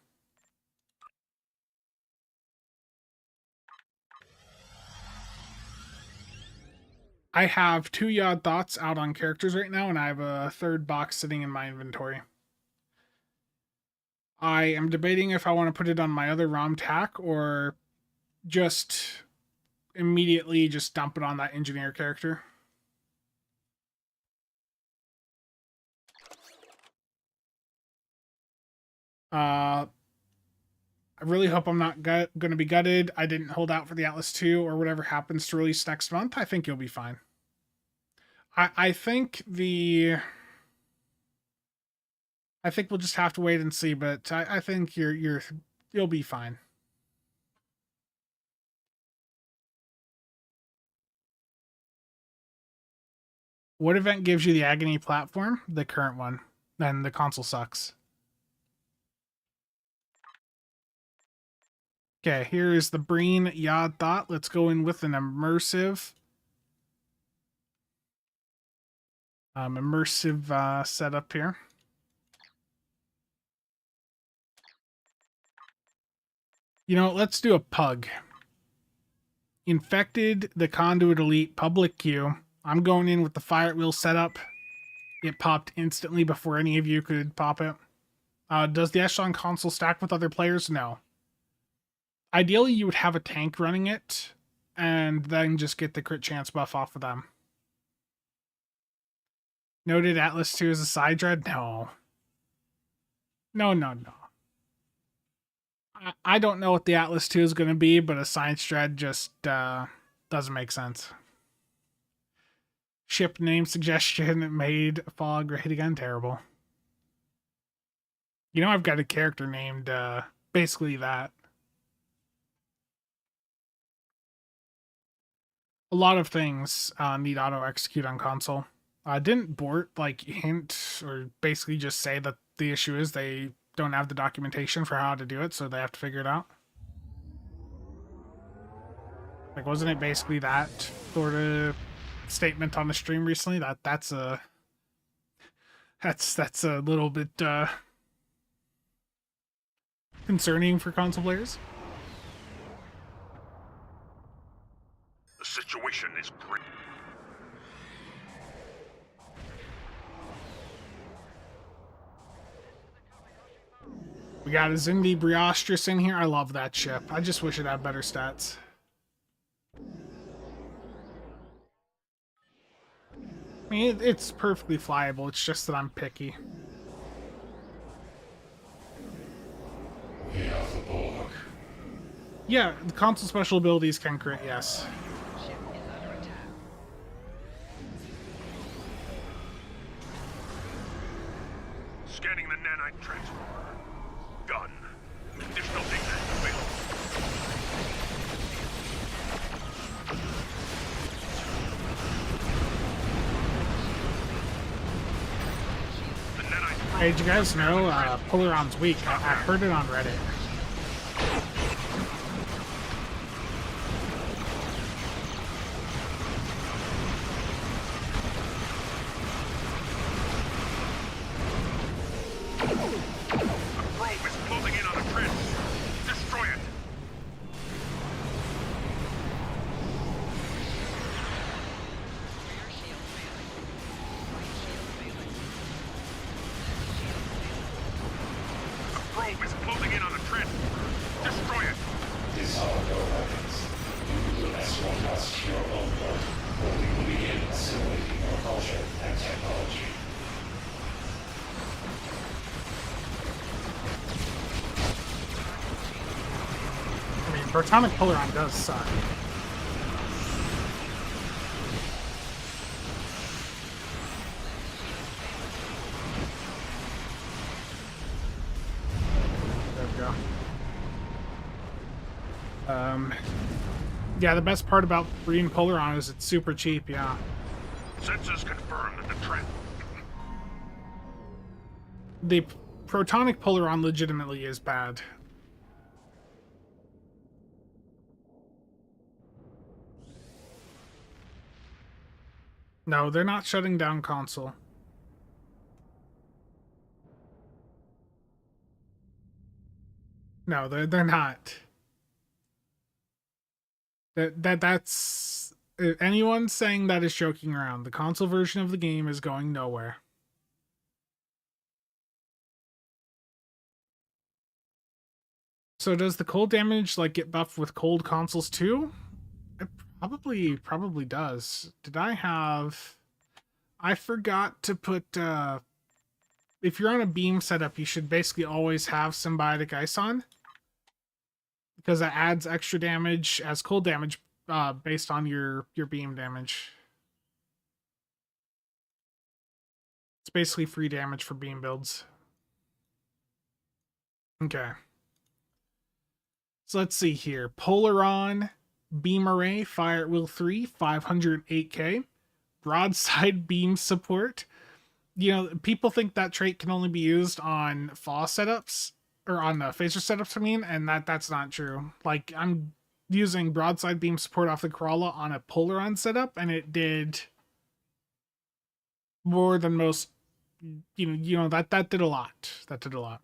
I have 2 Yod Thoughts out on characters right now, and I have a 3rd box sitting in my inventory. I am debating if I want to put it on my other ROM tack or just immediately just dump it on that engineer character. I really hope I'm not going to be gutted. I didn't hold out for the Atlas 2 or whatever happens to release next month. I think you'll be fine. I think we'll just have to wait and see, but I think you'll be fine. What event gives you the Agony platform? The current one. Then the console sucks. Okay, here is the Breen Yod Thought. Let's go in with an immersive setup here. You know, let's do a pug. Infected the Conduit Elite public queue. I'm going in with the fire at will setup. It popped instantly before any of you could pop it. Does the Echelon console stack with other players? No. Ideally, you would have a tank running it, and then just get the crit chance buff off of them. Noted Atlas 2 is a side dread? No. No. I don't know what the Atlas 2 is going to be, but a science dread just doesn't make sense. Ship name suggestion made Fog great again. Terrible. You know, I've got a character named basically that. A lot of things need auto execute on console. Didn't Bort like hint or basically just say that the issue is they don't have the documentation for how to do it, so they have to figure it out? Like, wasn't it basically that sort of statement on the stream recently? That's a little bit concerning for console players. The situation is grim. We got a Zindi Briostress in here. I love that ship. I just wish it had better stats. I mean, it's perfectly flyable. It's just that I'm picky. We have the Borg. Yeah, the console special abilities can crit, yes. Scanning the nanite transformer. Done. Additional data available. The nanite. Hey, did you guys know Polaron's weak? I heard it on Reddit. Protonic Polaron does suck. There we go. Yeah, the best part about Breen Polaron is it's super cheap, yeah. Sensors confirm that the trend. The Protonic Polaron legitimately is bad. No, they're not shutting down console. No, they're not. That's anyone saying that is joking around. The console version of the game is going nowhere. So does the cold damage like get buffed with cold consoles too? It probably does. Did I have? I forgot to put. If you're on a beam setup, you should basically always have symbiotic ice on, because that adds extra damage as cold damage based on your beam damage. It's basically free damage for beam builds. Okay. So let's see here. Polaron, beam array, fire at will 3, 508k. Broadside beam support. You know, people think that trait can only be used on FAW setups, or on phaser setups, I mean, and that's not true. Like, I'm using broadside beam support off the Corolla on a Polaron setup, and it did more than most. You know that did a lot. That did a lot.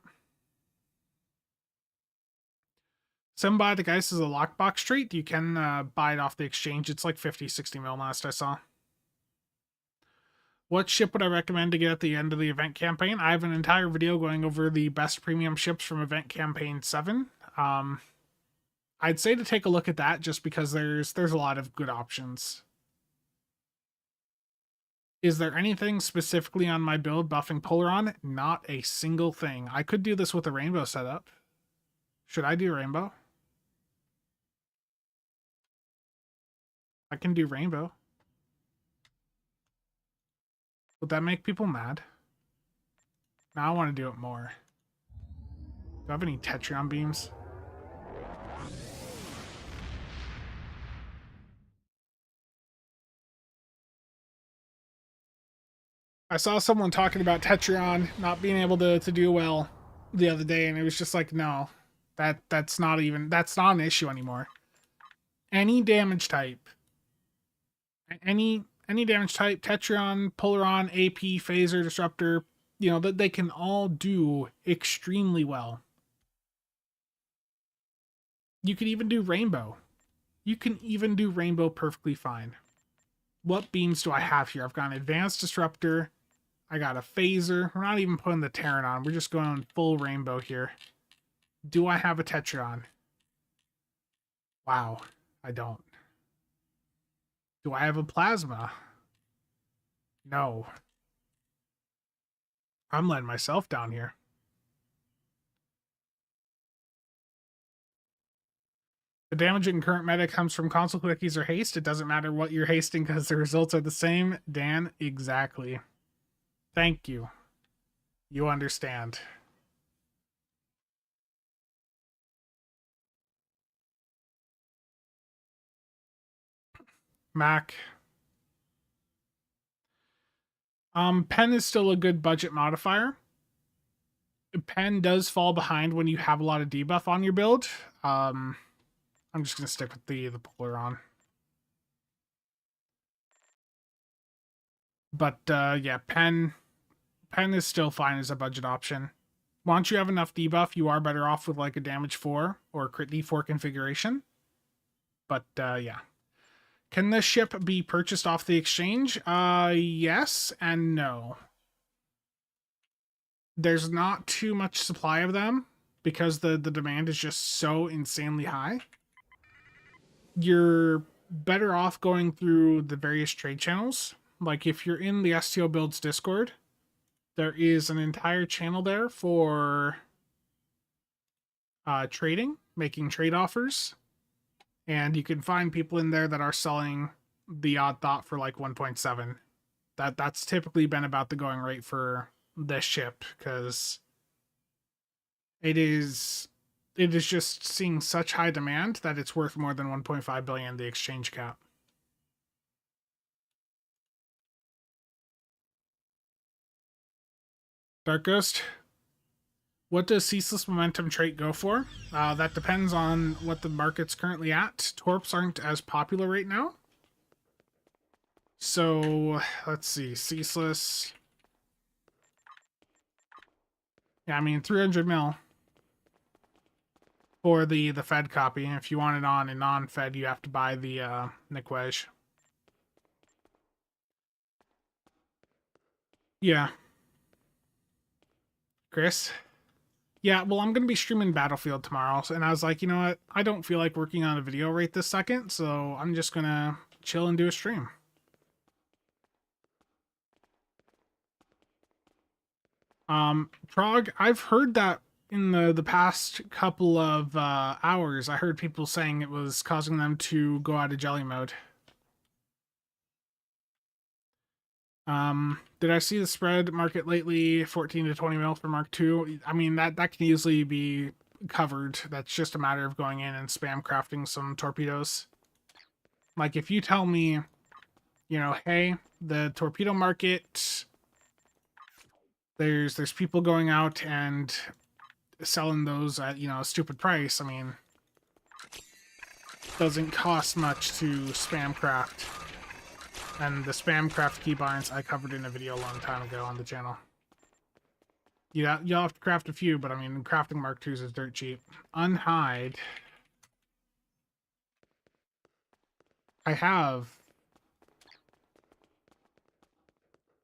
Symbiotic Ice is a lockbox trait. You can buy it off the exchange. It's like 50, 60 mil last I saw. What ship would I recommend to get at the end of the event campaign? I have an entire video going over the best premium ships from event campaign 7. I'd say to take a look at that just because there's a lot of good options. Is there anything specifically on my build buffing Polaron? Not a single thing. I could do this with a rainbow setup. Should I do rainbow? I can do rainbow. Would that make people mad? Now I want to do it more. Do I have any Tetrion beams? I saw someone talking about Tetrion not being able to do well the other day, and it was just like, no, that's not an issue anymore. Any damage type, any damage type, Tetrion, Polaron, AP, Phaser, Disruptor, you know, that they can all do extremely well. You can even do Rainbow. You can even do Rainbow perfectly fine. What beams do I have here? I've got an Advanced Disruptor. I got a Phaser. We're not even putting the Terran on. We're just going full Rainbow here. Do I have a Tetrion? Wow, I don't. Do I have a Plasma? No. I'm letting myself down here. The damage in current meta comes from console quickies or haste. It doesn't matter what you're hasting because the results are the same. Dan, exactly. Thank you. You understand. Mac. Pen is still a good budget modifier. Pen does fall behind when you have a lot of debuff on your build. I'm just gonna stick with the Polaron. But yeah, pen is still fine as a budget option. Once you have enough debuff, you are better off with like a damage 4 or crit D4 configuration. But yeah. Can this ship be purchased off the exchange? Yes and no. There's not too much supply of them because the demand is just so insanely high. You're better off going through the various trade channels. Like if you're in the STO Builds Discord, there is an entire channel there for trading, making trade offers. And you can find people in there that are selling the odd thought for like 1.7. That's typically been about the going rate for this ship because it is just seeing such high demand that it's worth more than 1.5 billion the exchange cap. Dark Ghost. What does Ceaseless Momentum trait go for? That depends on what the market's currently at. Torps aren't as popular right now. So let's see, ceaseless. Yeah, I mean 300 mil for the Fed copy. If you want it on a non-Fed, you have to buy the Nikwej. Yeah. Chris? Yeah, well, I'm going to be streaming Battlefield tomorrow, and I was like, you know what? I don't feel like working on a video right this second, so I'm just going to chill and do a stream. Prague, I've heard that in the past couple of hours, I heard people saying it was causing them to go out of jelly mode. Did I see the spread market lately? 14 to 20 mil for Mark II. I mean, that can easily be covered. That's just a matter of going in and spam crafting some torpedoes. Like, if you tell me, you know, hey, the torpedo market, there's people going out and selling those at, you know, a stupid price. I mean, doesn't cost much to spam craft. And the spam craft keybinds I covered in a video a long time ago on the channel. Yeah, you'll have to craft a few, but I mean, crafting Mark IIs is dirt cheap. Unhide. I have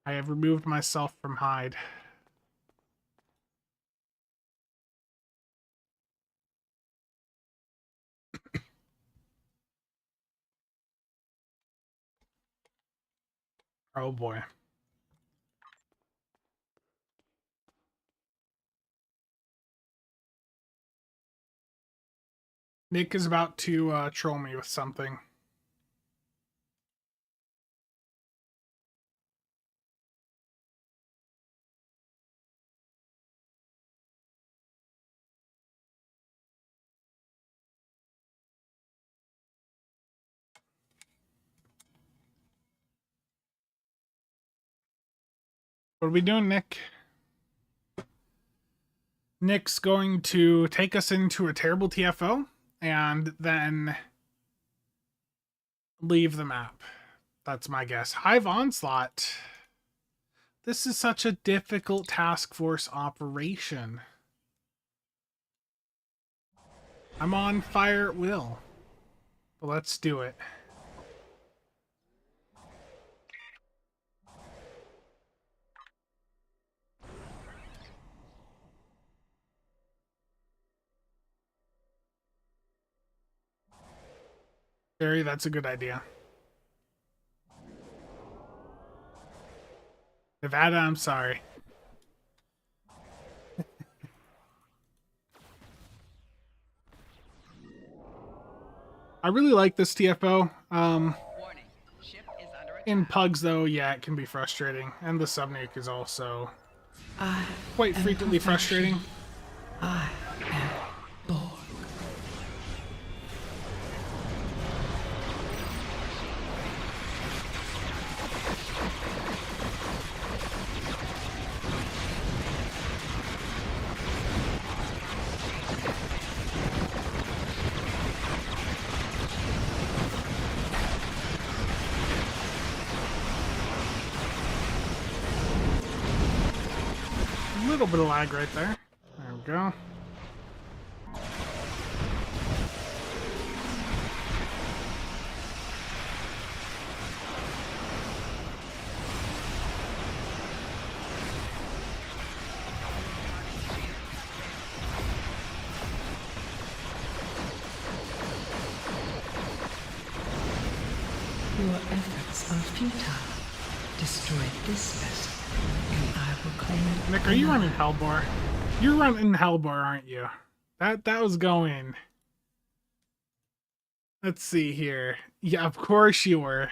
removed myself from hide. Oh boy. Nick is about to troll me with something. What are we doing, Nick? Nick's going to take us into a terrible TFO and then leave the map. That's my guess. Hive Onslaught. This is such a difficult task force operation. I'm on fire at will. But let's do it. Barry, that's a good idea. Nevada, I'm sorry. I really like this TFO. In pugs, though, yeah, it can be frustrating. And the Subnuke is also quite frequently frustrating. I am Borg. A little bit of lag right there. There we go. Your efforts are futile. Destroy this vessel, and I will claim it. Nick, are you running Hellbore? You're running Hellbore, aren't you? That was going. Let's see here. Yeah, of course you were.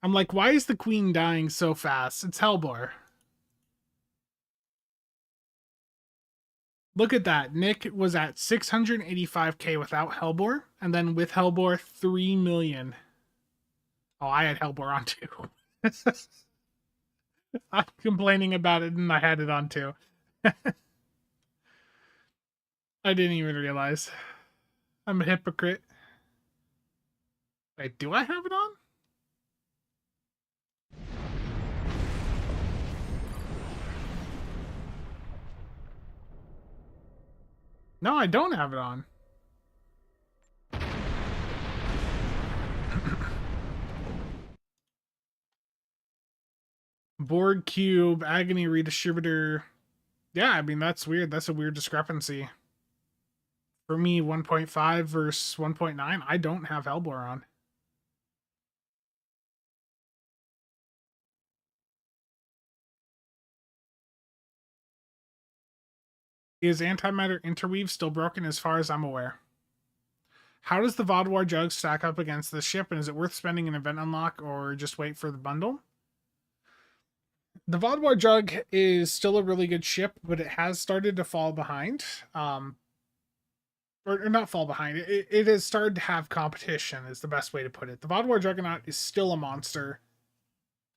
I'm like, why is the queen dying so fast? It's Hellbore. Look at that. Nick was at 685k without Hellbore, and then with Hellbore, 3 million. Oh, I had Hellbore on too. I'm complaining about it and I had it on too. I didn't even realize. I'm a hypocrite. Wait, do I have it on? No, I don't have it on. Borg cube, agony redistributor. Yeah, I mean, that's weird. That's a weird discrepancy. For me, 1.5 versus 1.9, I don't have Hellbore on. Is antimatter interweave still broken as far as I'm aware? How does the Vodwar Jug stack up against this ship, and is it worth spending an event unlock or just wait for the bundle? The Vodwar Jug is still a really good ship, but it has started to fall behind. Or not fall behind. It has started to have competition, is the best way to put it. The Vodwar Juggernaut is still a monster.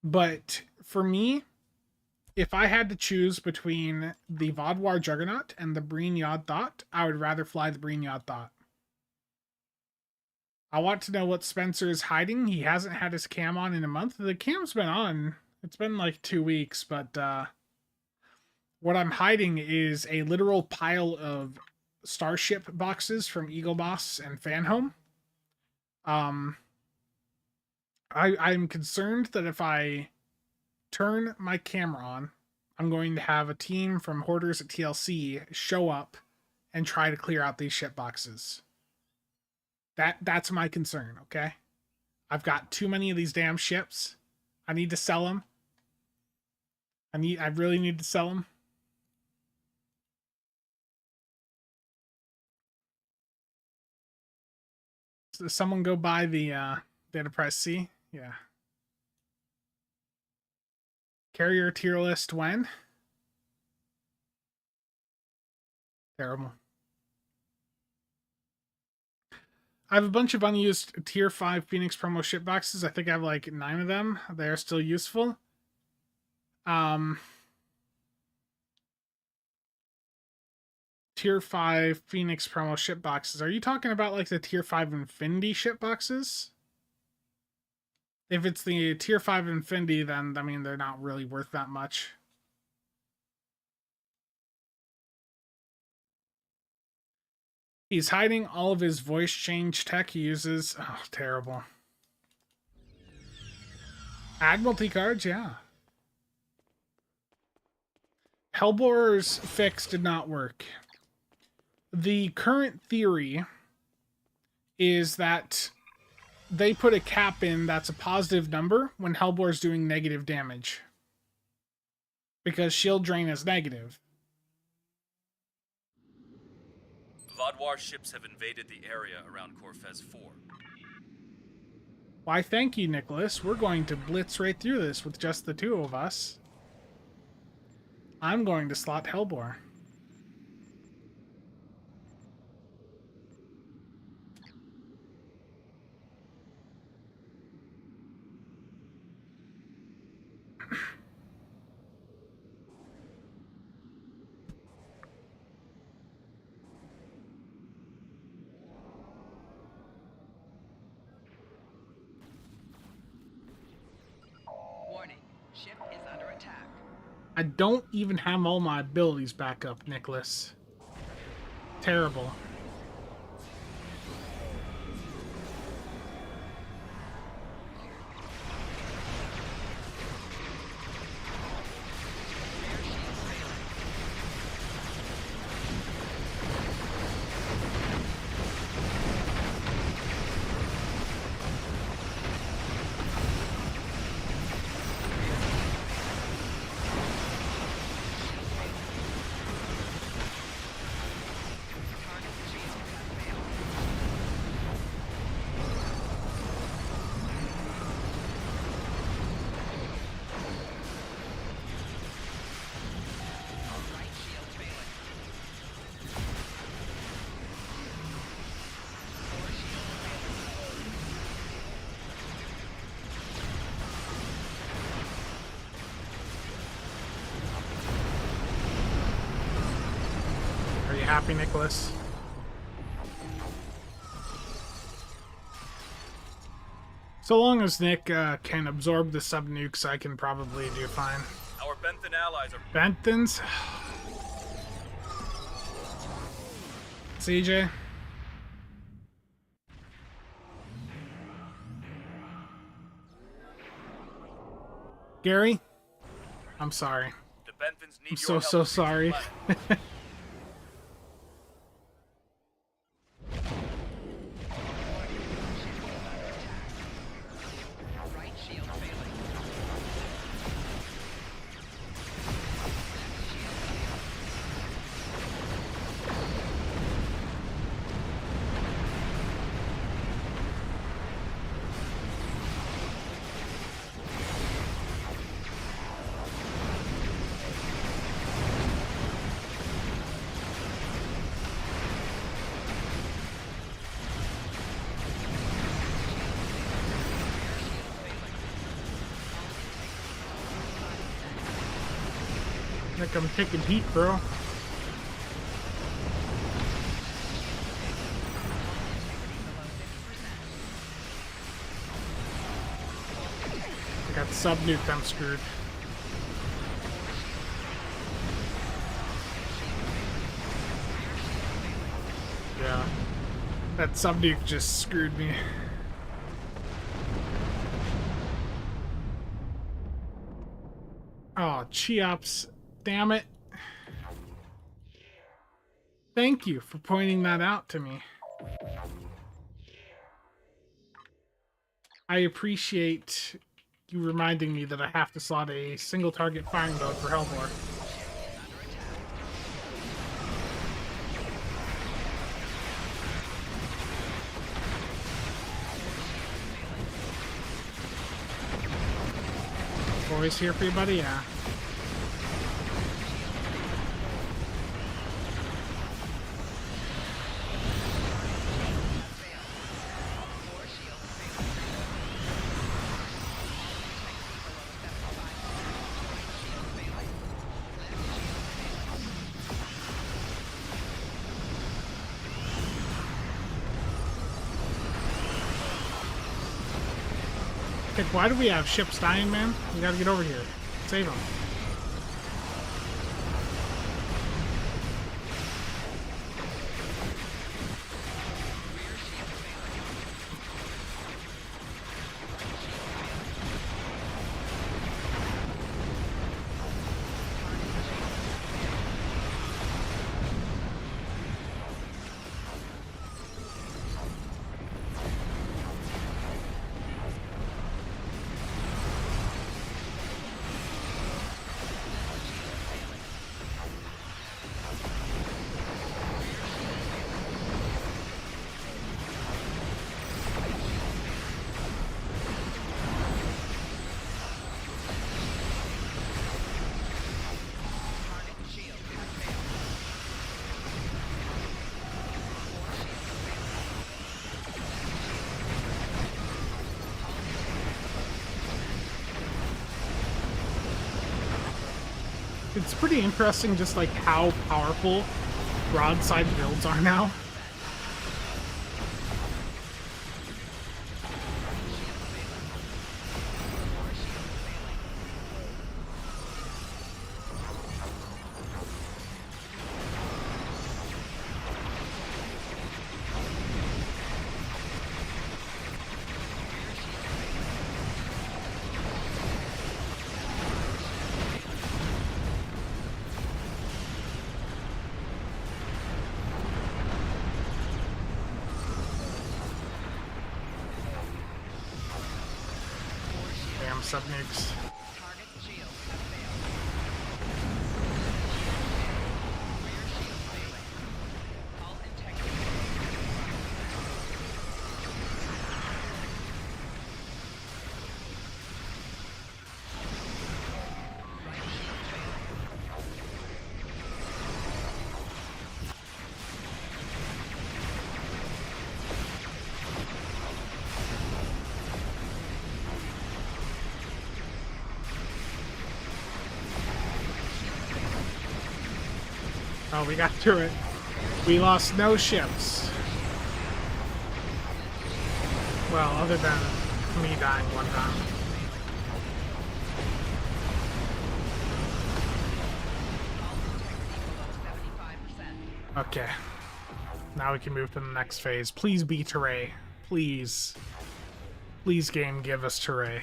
But for me, if I had to choose between the Vodwar Juggernaut and the Breen Yod Thought, I would rather fly the Breen Yod Thought. I want to know what Spencer is hiding. He hasn't had his cam on in a month. The cam's been on. It's been like 2 weeks, but what I'm hiding is a literal pile of Starship boxes from Eagle Boss and Fanhome. I'm concerned that if I turn my camera on, I'm going to have a team from hoarders at TLC show up and try to clear out these ship boxes. That's my concern, okay? I've got too many of these damn ships. I need to sell them. I really need to sell them. So someone go buy the Enterprise C? Yeah. Carrier tier list when? Terrible. I have a bunch of unused tier 5 Phoenix promo ship boxes. I think I have like 9 of them. They are still useful. Tier 5 Phoenix promo ship boxes. Are you talking about like the tier 5 Infinity ship boxes? If it's the tier 5 Infinity, then I mean they're not really worth that much. He's hiding all of his voice change tech he uses. Oh, terrible. Admiralty cards, yeah. Hellbore's fix did not work. The current theory is that they put a cap in that's a positive number when Hellbore's doing negative damage. Because shield drain is negative. Vodwar ships have invaded the area around Corfez 4. Why, thank you, Nicholas. We're going to blitz right through this with just the two of us. I'm going to slot Hellbore. I don't even have all my abilities back up, Nicholas. Terrible. Happy, Nicholas? So long as Nick can absorb the subnukes, I can probably do fine. Our Benthan allies are... Benthans? CJ. Gary, I'm sorry. The Benthans need I'm your so help to sorry. reach the planet. Like I'm taking heat, bro. I got subnuked, I'm screwed. Yeah. That subnuke just screwed me. Oh, Cheops. Damn it. Thank you for pointing that out to me. I appreciate you reminding me that I have to slot a single target firing mode for Hellbore. Always here for you, buddy? Yeah. Why do we have ships dying, man? We gotta get over here. Save them. It's pretty interesting just like how powerful Broadside builds are now. Subnukes. Oh, we got through it. We lost no ships. Well, other than me dying one time. Okay. Now we can move to the next phase. Please be Terray. Please. Please, game, give us Terray.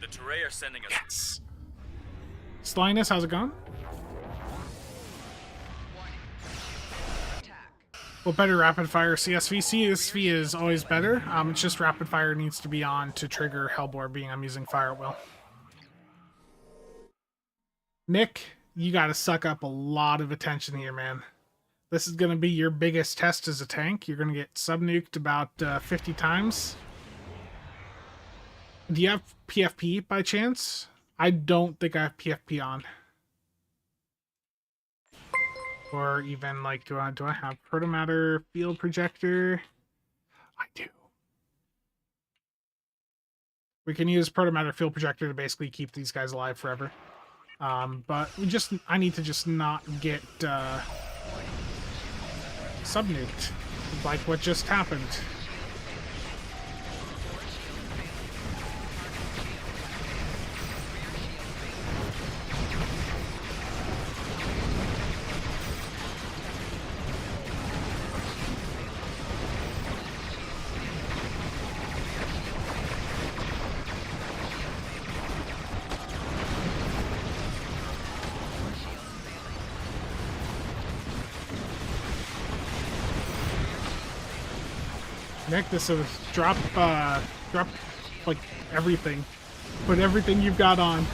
The Terray are sending us. Yes. Slinus, how's it going? What better rapid fire CSV? CSV is always better. It's just rapid fire needs to be on to trigger Hellbore, being I'm using fire at will. Nick, you gotta suck up a lot of attention here, man. This is gonna be your biggest test as a tank. You're gonna get subnuked about 50 times. Do you have PFP by chance? I don't think I have PFP on. Or even like, do I have protomatter field projector? I do. We can use protomatter field projector to basically keep these guys alive forever. But I need to just not get subnuked, like what just happened. Nick, this is drop like everything. Put everything you've got on.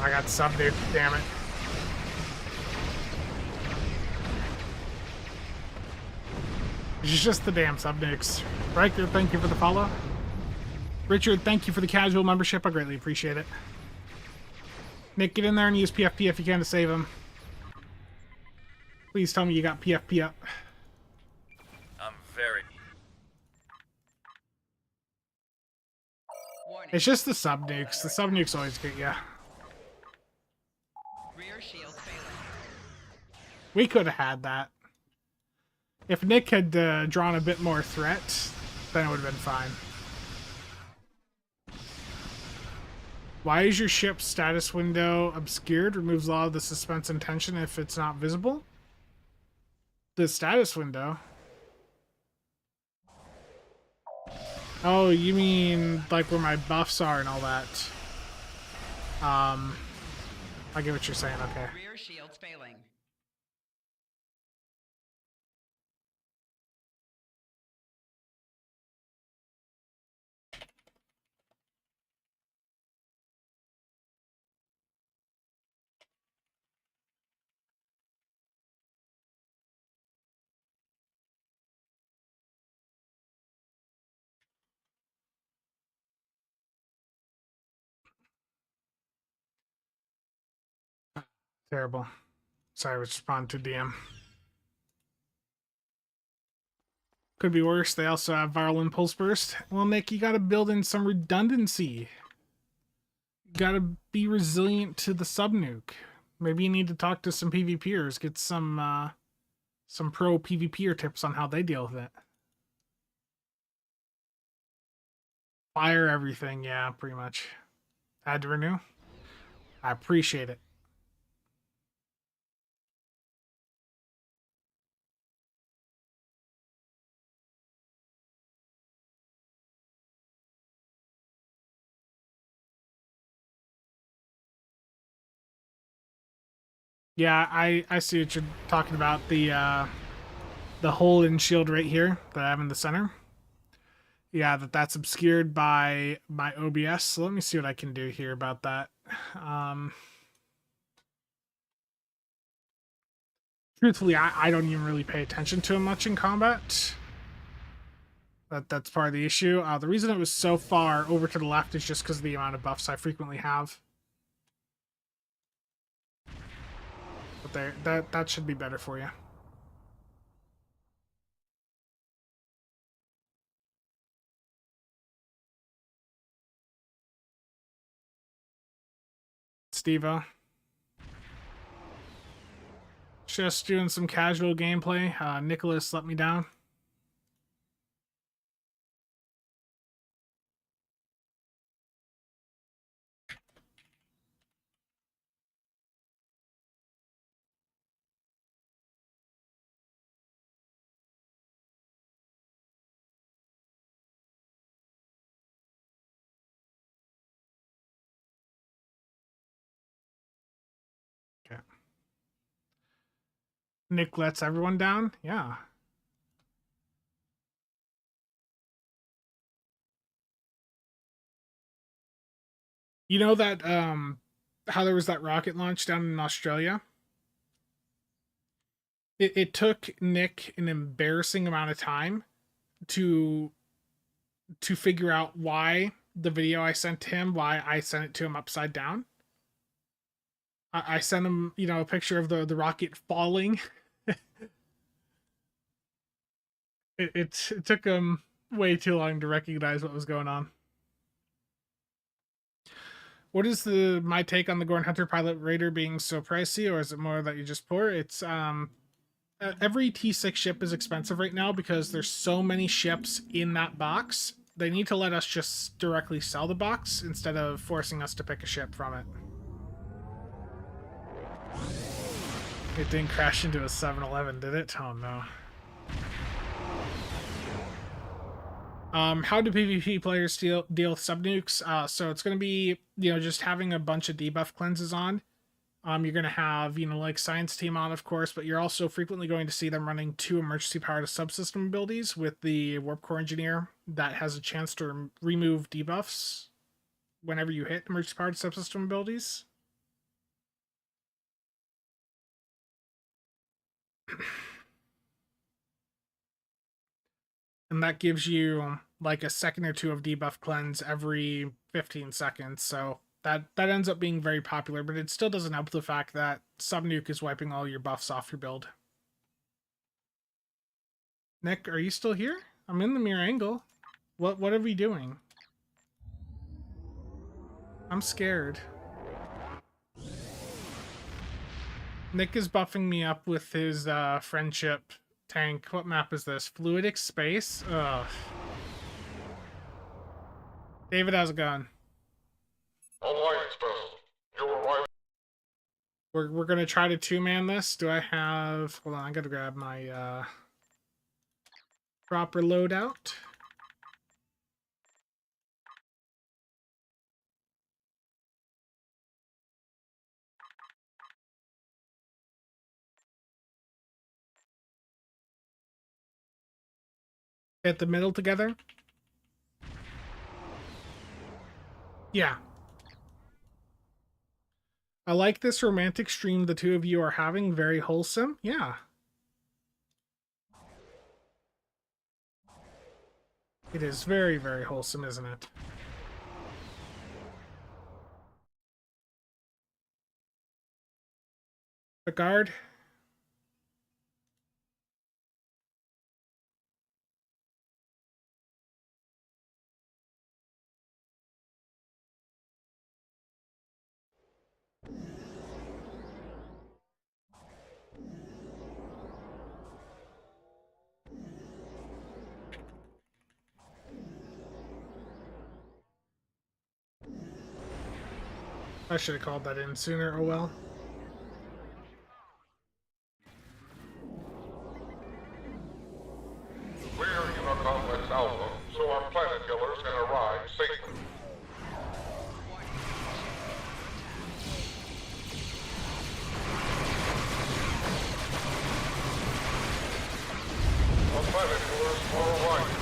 I got subnuked, damn it. It's just the damn subnukes. Riker, thank you for the follow. Richard, thank you for the casual membership. I greatly appreciate it. Nick, get in there and use PFP if you can to save him. Please tell me you got PFP up. I'm very. It's just the subnukes. The subnukes always get you. Rear shield failing. We could have had that. If Nick had drawn a bit more threat, then it would have been fine. Why is your ship's status window obscured? Removes a lot of the suspense and tension if it's not visible. The status window? Oh, you mean like where my buffs are and all that. I get what you're saying, okay. Rear shields failing. Terrible. Sorry, respond to DM. Could be worse. They also have viral impulse burst. Well, Nick, you gotta build in some redundancy. You gotta be resilient to the subnuke. Maybe you need to talk to some PvPers, get some pro PvPer tips on how they deal with it. Fire everything, yeah, pretty much. Had to renew. I appreciate it. Yeah, I see what you're talking about. The hole in shield right here that I have in the center. Yeah, that's obscured by my OBS. So let me see what I can do here about that. Truthfully, I don't even really pay attention to it much in combat. That's part of the issue. The reason it was so far over to the left is just because of the amount of buffs I frequently have. But there, that should be better for you. Steve-O. Just doing some casual gameplay. Nicholas let me down. Okay. Nick lets everyone down? Yeah. You know that how there was that rocket launch down in Australia? It took Nick an embarrassing amount of time to figure out why the video I sent to him, why I sent it to him upside down. I sent him, you know, a picture of the rocket falling. it took him way too long to recognize what was going on. What is my take on the Gorn Hunter Pilot Raider being so pricey, or is it more that you just poor? It's every T6 ship is expensive right now because there's so many ships in that box. They need to let us just directly sell the box instead of forcing us to pick a ship from it. It didn't crash into a 7-Eleven, did it? Oh no. How do PvP players deal with subnukes? So it's going to be, you know, just having a bunch of debuff cleanses on. You're going to have, you know, like Science Team on, of course, but you're also frequently going to see them running 2 emergency power to subsystem abilities with the Warp Core Engineer that has a chance to remove debuffs whenever you hit emergency power to subsystem abilities. And that gives you like a second or two of debuff cleanse every 15 seconds. So that ends up being very popular, but it still doesn't help the fact that Subnuke is wiping all your buffs off your build. Nick, are you still here? I'm in the mirror angle. What are we doing? I'm scared. Nick is buffing me up with his friendship tank. What map is this? Fluidic space? Ugh. David, how's it going? Alliance vessel, you arrive. We're gonna try to 2-man this. Do I have... Hold on, I gotta grab my proper loadout. At the middle together? Yeah. I like this romantic stream the two of you are having. Very wholesome. Yeah. It is very, very wholesome, isn't it? The guard. I should have called that in sooner, oh well. We're in a complex alpha, so our planet killers can arrive safely. Our planet killers are arriving.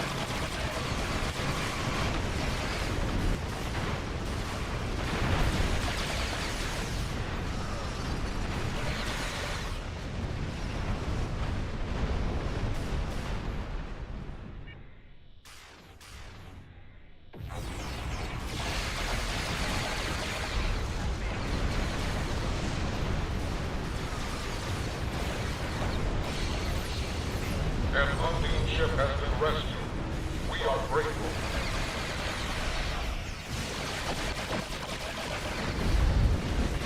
An unseen ship has been rescued. We are grateful.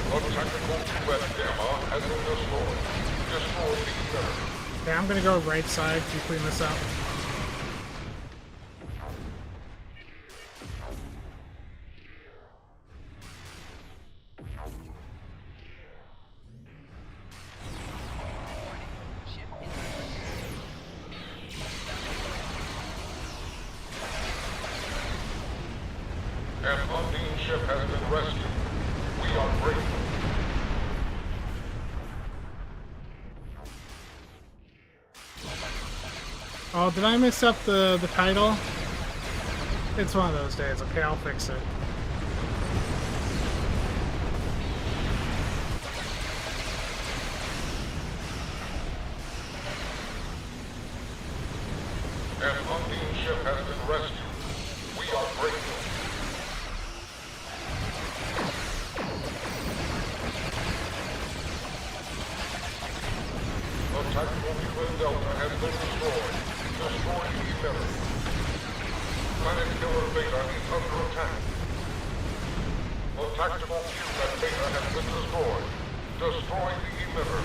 A technical tube at Gamma has been destroyed. Destroy the emitter. Okay, I'm gonna go right side to clean this up. An unseen ship has been rescued. We are grateful. Oh, did I mess up the title? It's one of those days. Okay, I'll fix it. An unseen ship has been rescued. We are grateful. The tactical Twin Delta has been destroyed. Destroy the emitter. Planet Killer Beta is under attack. The tactical cube at Beta has been destroyed. Destroy the emitter.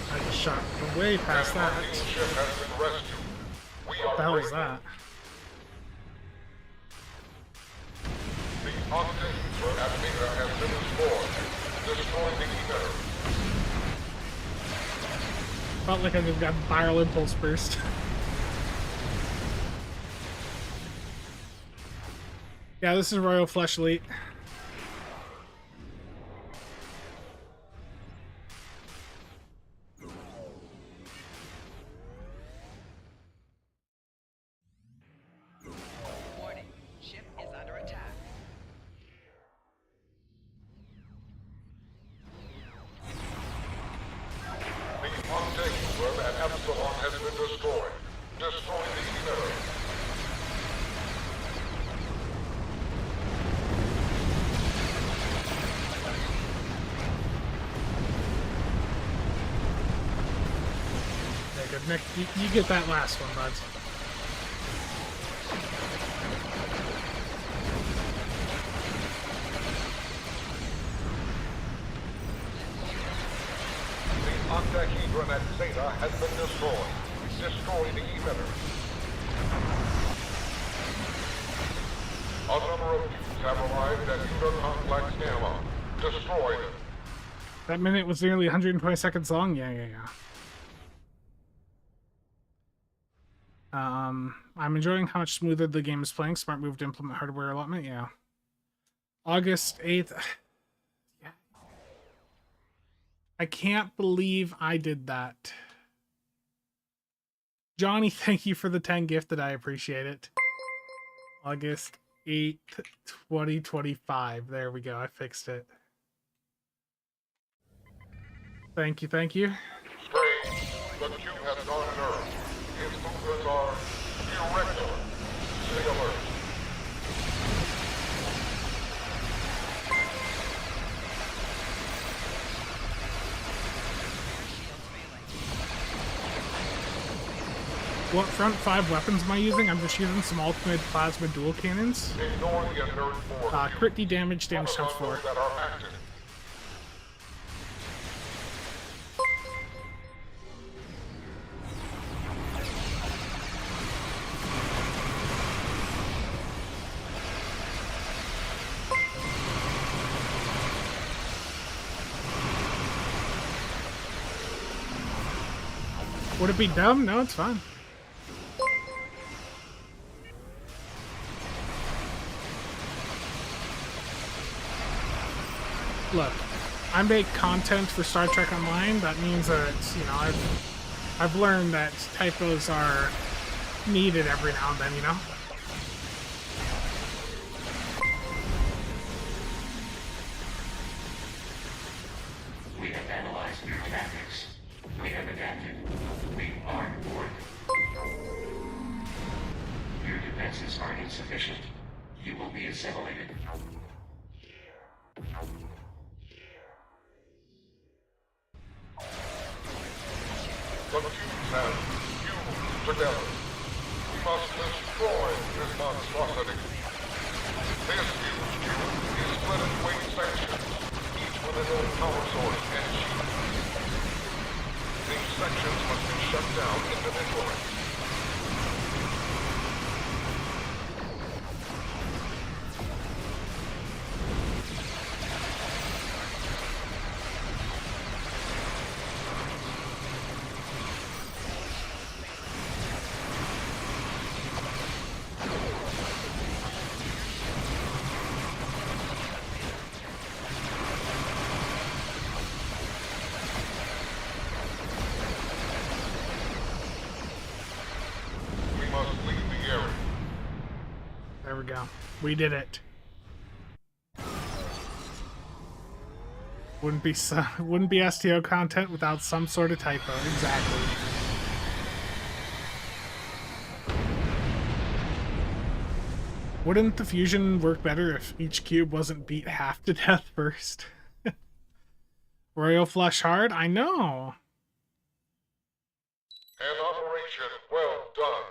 I just shot way past An that. unseen ship has been rescued. We What are the hell is grateful. that? The octahedra at Beta has been destroyed. Destroy the emitter. Felt like I just got viral impulse burst. Yeah, this is Royal Flesh Elite. Warning. Ship is under attack. The octahedra at Epsilon has been destroyed. Destroy the emitter. Yeah, good. Nick, you get that last one, bud. The octahedron at Zeta has been destroyed. Destroy the emitter. A number of cubes have arrived at Complex Gamma. Destroy them. That minute was nearly 120 seconds long. Yeah. I'm enjoying how much smoother the game is playing. Smart move to implement hardware allotment. Yeah. August 8th. Yeah. I can't believe I did that. Johnny, thank you for the 10 gifted. I appreciate it. August 8th, 2025. There we go. I fixed it. Thank you. Strange. The cube has gone inert. Its movements are irregular. Stay alert. What front 5 weapons am I using? I'm just using some ultimate plasma dual cannons. Ignore the inert Borg. Crit D damage times 4. that are active. Would it be dumb? No, it's fine. Look, I make content for Star Trek Online. That means that, you know, I've learned that typos are needed every now and then, you know? We have analyzed your tactics. We have adapted. We are Borg. insufficient. You will be assimilated. The cubes have fused together. We must destroy this monstrosity. This huge cube is split into 8 sections, each with its own power source and shield. These sections must be shut down individually. There we go. We did it. Wouldn't be STO content without some sort of typo. Exactly. Wouldn't the fusion work better if each cube wasn't beat half to death first? Royal Flush Hard? I know. An operation well done.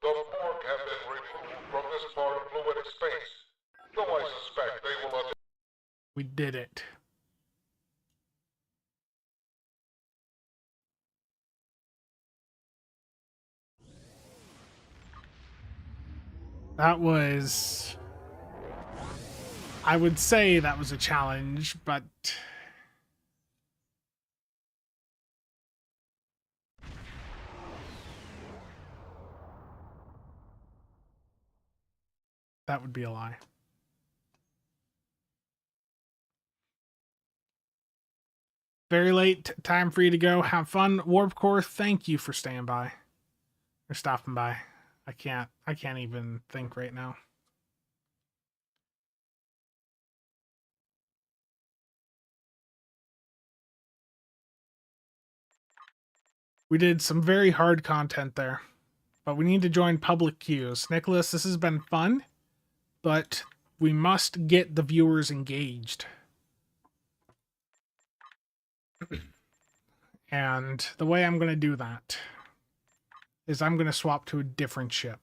The Borg have been removed from this part of fluidic space. Though I suspect they will We did it. That was... I would say that was a challenge, but... that would be a lie. Very late. Time for you to go. Have fun. Warp Core, thank you for staying by. Or stopping by. I can't even think right now. We did some very hard content there. But we need to join public queues. Nicholas, this has been fun. But we must get the viewers engaged. And the way I'm going to do that is I'm going to swap to a different ship.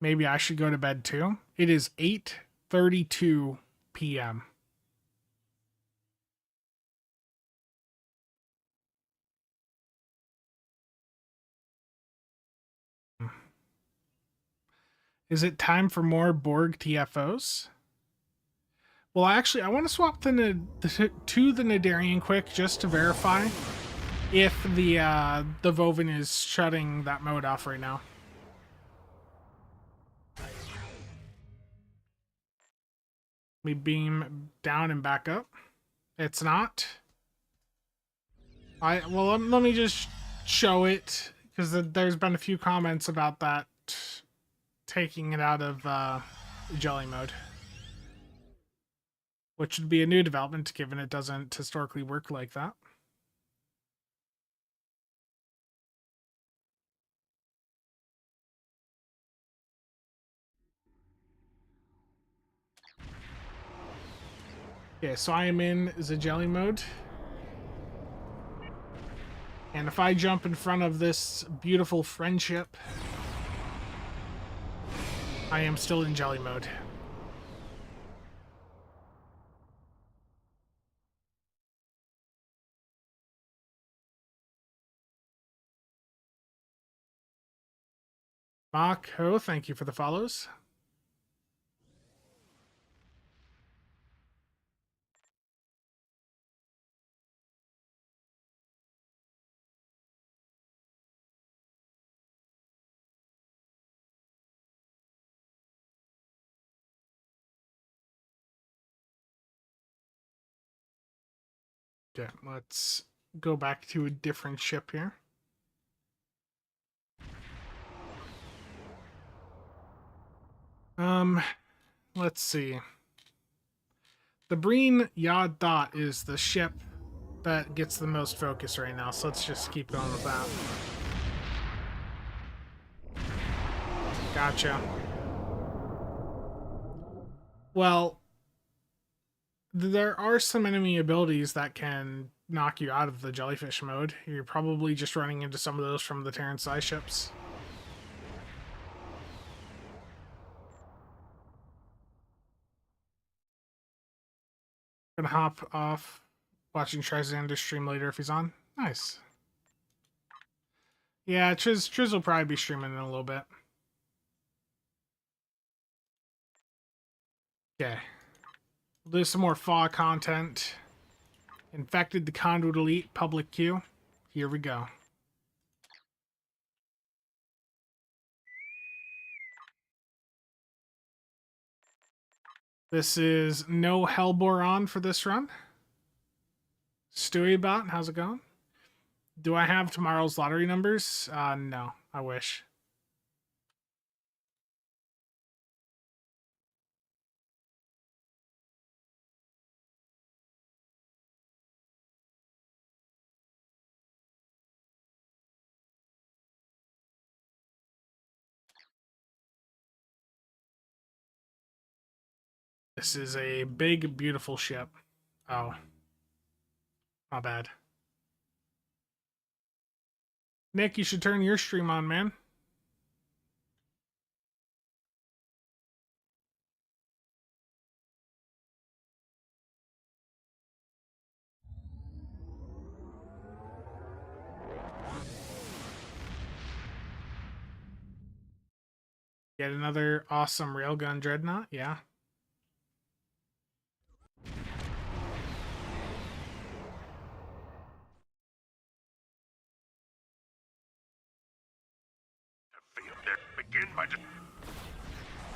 Maybe I should go to bed too. It is 8:32 p.m. Is it time for more Borg TFOs? Well, actually, I want to swap to the Nadarian quick just to verify if the Vovin is shutting that mode off right now. We beam down and back up. It's not. Well, let me just show it because there's been a few comments about that taking it out of jelly mode. Which would be a new development, given it doesn't historically work like that. Okay, so I am in Zajelli mode. And if I jump in front of this beautiful friendship, I am still in jelly mode. Mako, thank you for the follows. Okay, let's go back to a different ship here. Let's see. The Breen Yod Dot is the ship that gets the most focus right now, so let's just keep going with that. Gotcha. Well, there are some enemy abilities that can knock you out of the jellyfish mode. You're probably just running into some of those from the Terran size ships. Gonna hop off watching Trizander stream later if he's on. Nice. Yeah, Triz will probably be streaming in a little bit. Okay. We'll do some more FAW content. Infected the Conduit Elite public queue. Here we go. This is no Hellbore on for this run. StewyBot, how's it going? Do I have tomorrow's lottery numbers? No, I wish. This is a big, beautiful ship. Oh. Not bad. Nick, you should turn your stream on, man. Get another awesome railgun dreadnought, yeah.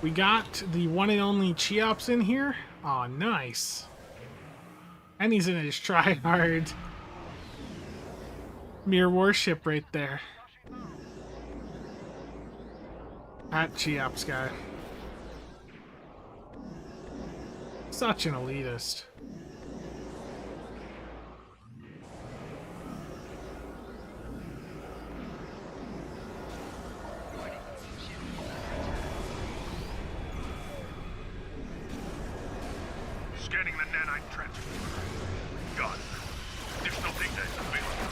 We got the one and only Cheops in here. Aw, oh, nice. And he's in his try-hard Mirror warship right there. That Cheops guy. Such an elitist. Scanning the nanite transformer. Got it. Additional data is available.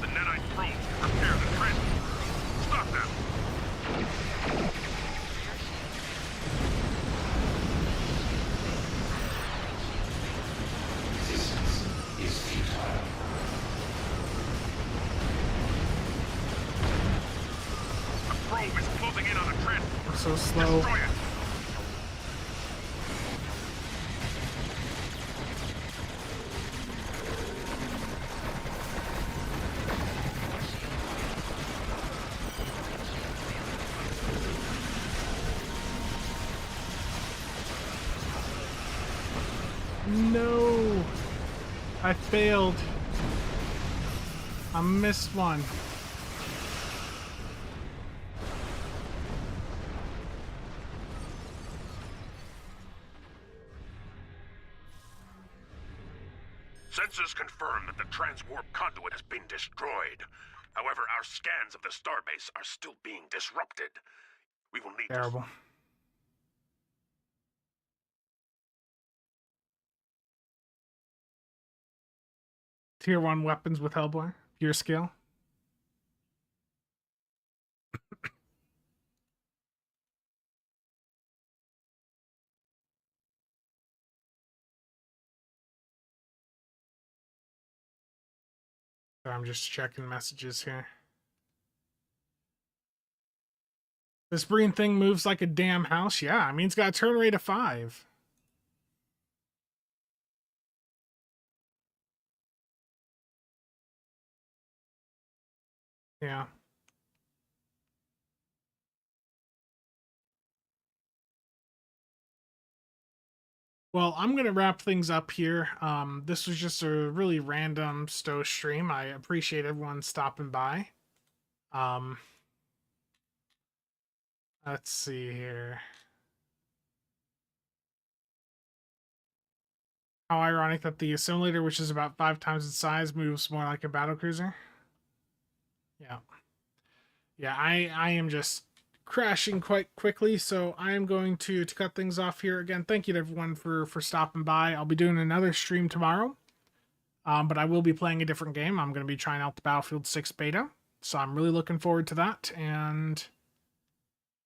The nanite probe will repair the transformer. Stop them. Resistance is futile. Probe is closing in on the transformer. So slow. Destroy it. No. I failed. I missed one. Sensors confirm that the transwarp conduit has been destroyed. However, our scans of the starbase are still being disrupted. We will need Terrible. Tier 1 weapons with Hellbore. Pure skill. I'm just checking messages here. This Breen thing moves like a damn house. Yeah, I mean, it's got a turn rate of 5. Yeah. Well, I'm going to wrap things up here. This was just a really random STO stream. I appreciate everyone stopping by. Let's see here. How ironic that the assimilator, which is about 5 times its size, moves more like a battlecruiser. Yeah. Yeah, I am just crashing quite quickly, so I am going to cut things off here. Again, thank you to everyone for stopping by. I'll be doing another stream tomorrow, but I will be playing a different game. I'm going to be trying out the Battlefield 6 beta, so I'm really looking forward to that. And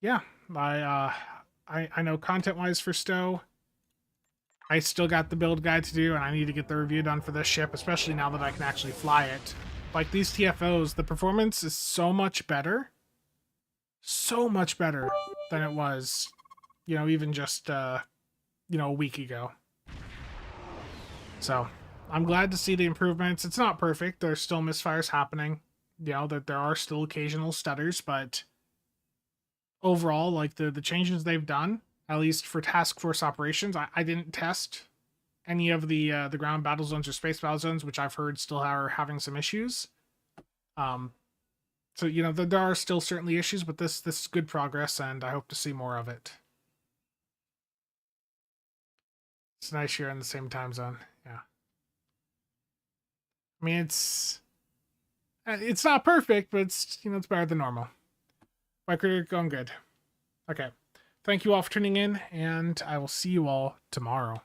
yeah, I know content-wise for STO, I still got the build guide to do, and I need to get the review done for this ship, especially now that I can actually fly it. Like, these TFOs, the performance is so much better than it was, you know, even just, you know, a week ago. So, I'm glad to see the improvements. It's not perfect. There's still misfires happening. You know, that there are still occasional stutters, but overall, like, the changes they've done, at least for task force operations, I didn't test any of the ground battle zones or space battle zones, which I've heard still are having some issues. So, you know, there are still certainly issues, but this is good progress, and I hope to see more of it. It's nice you're in the same time zone. Yeah. I mean, it's not perfect, but it's, you know, it's better than normal. My career going good. Okay. Thank you all for tuning in, and I will see you all tomorrow.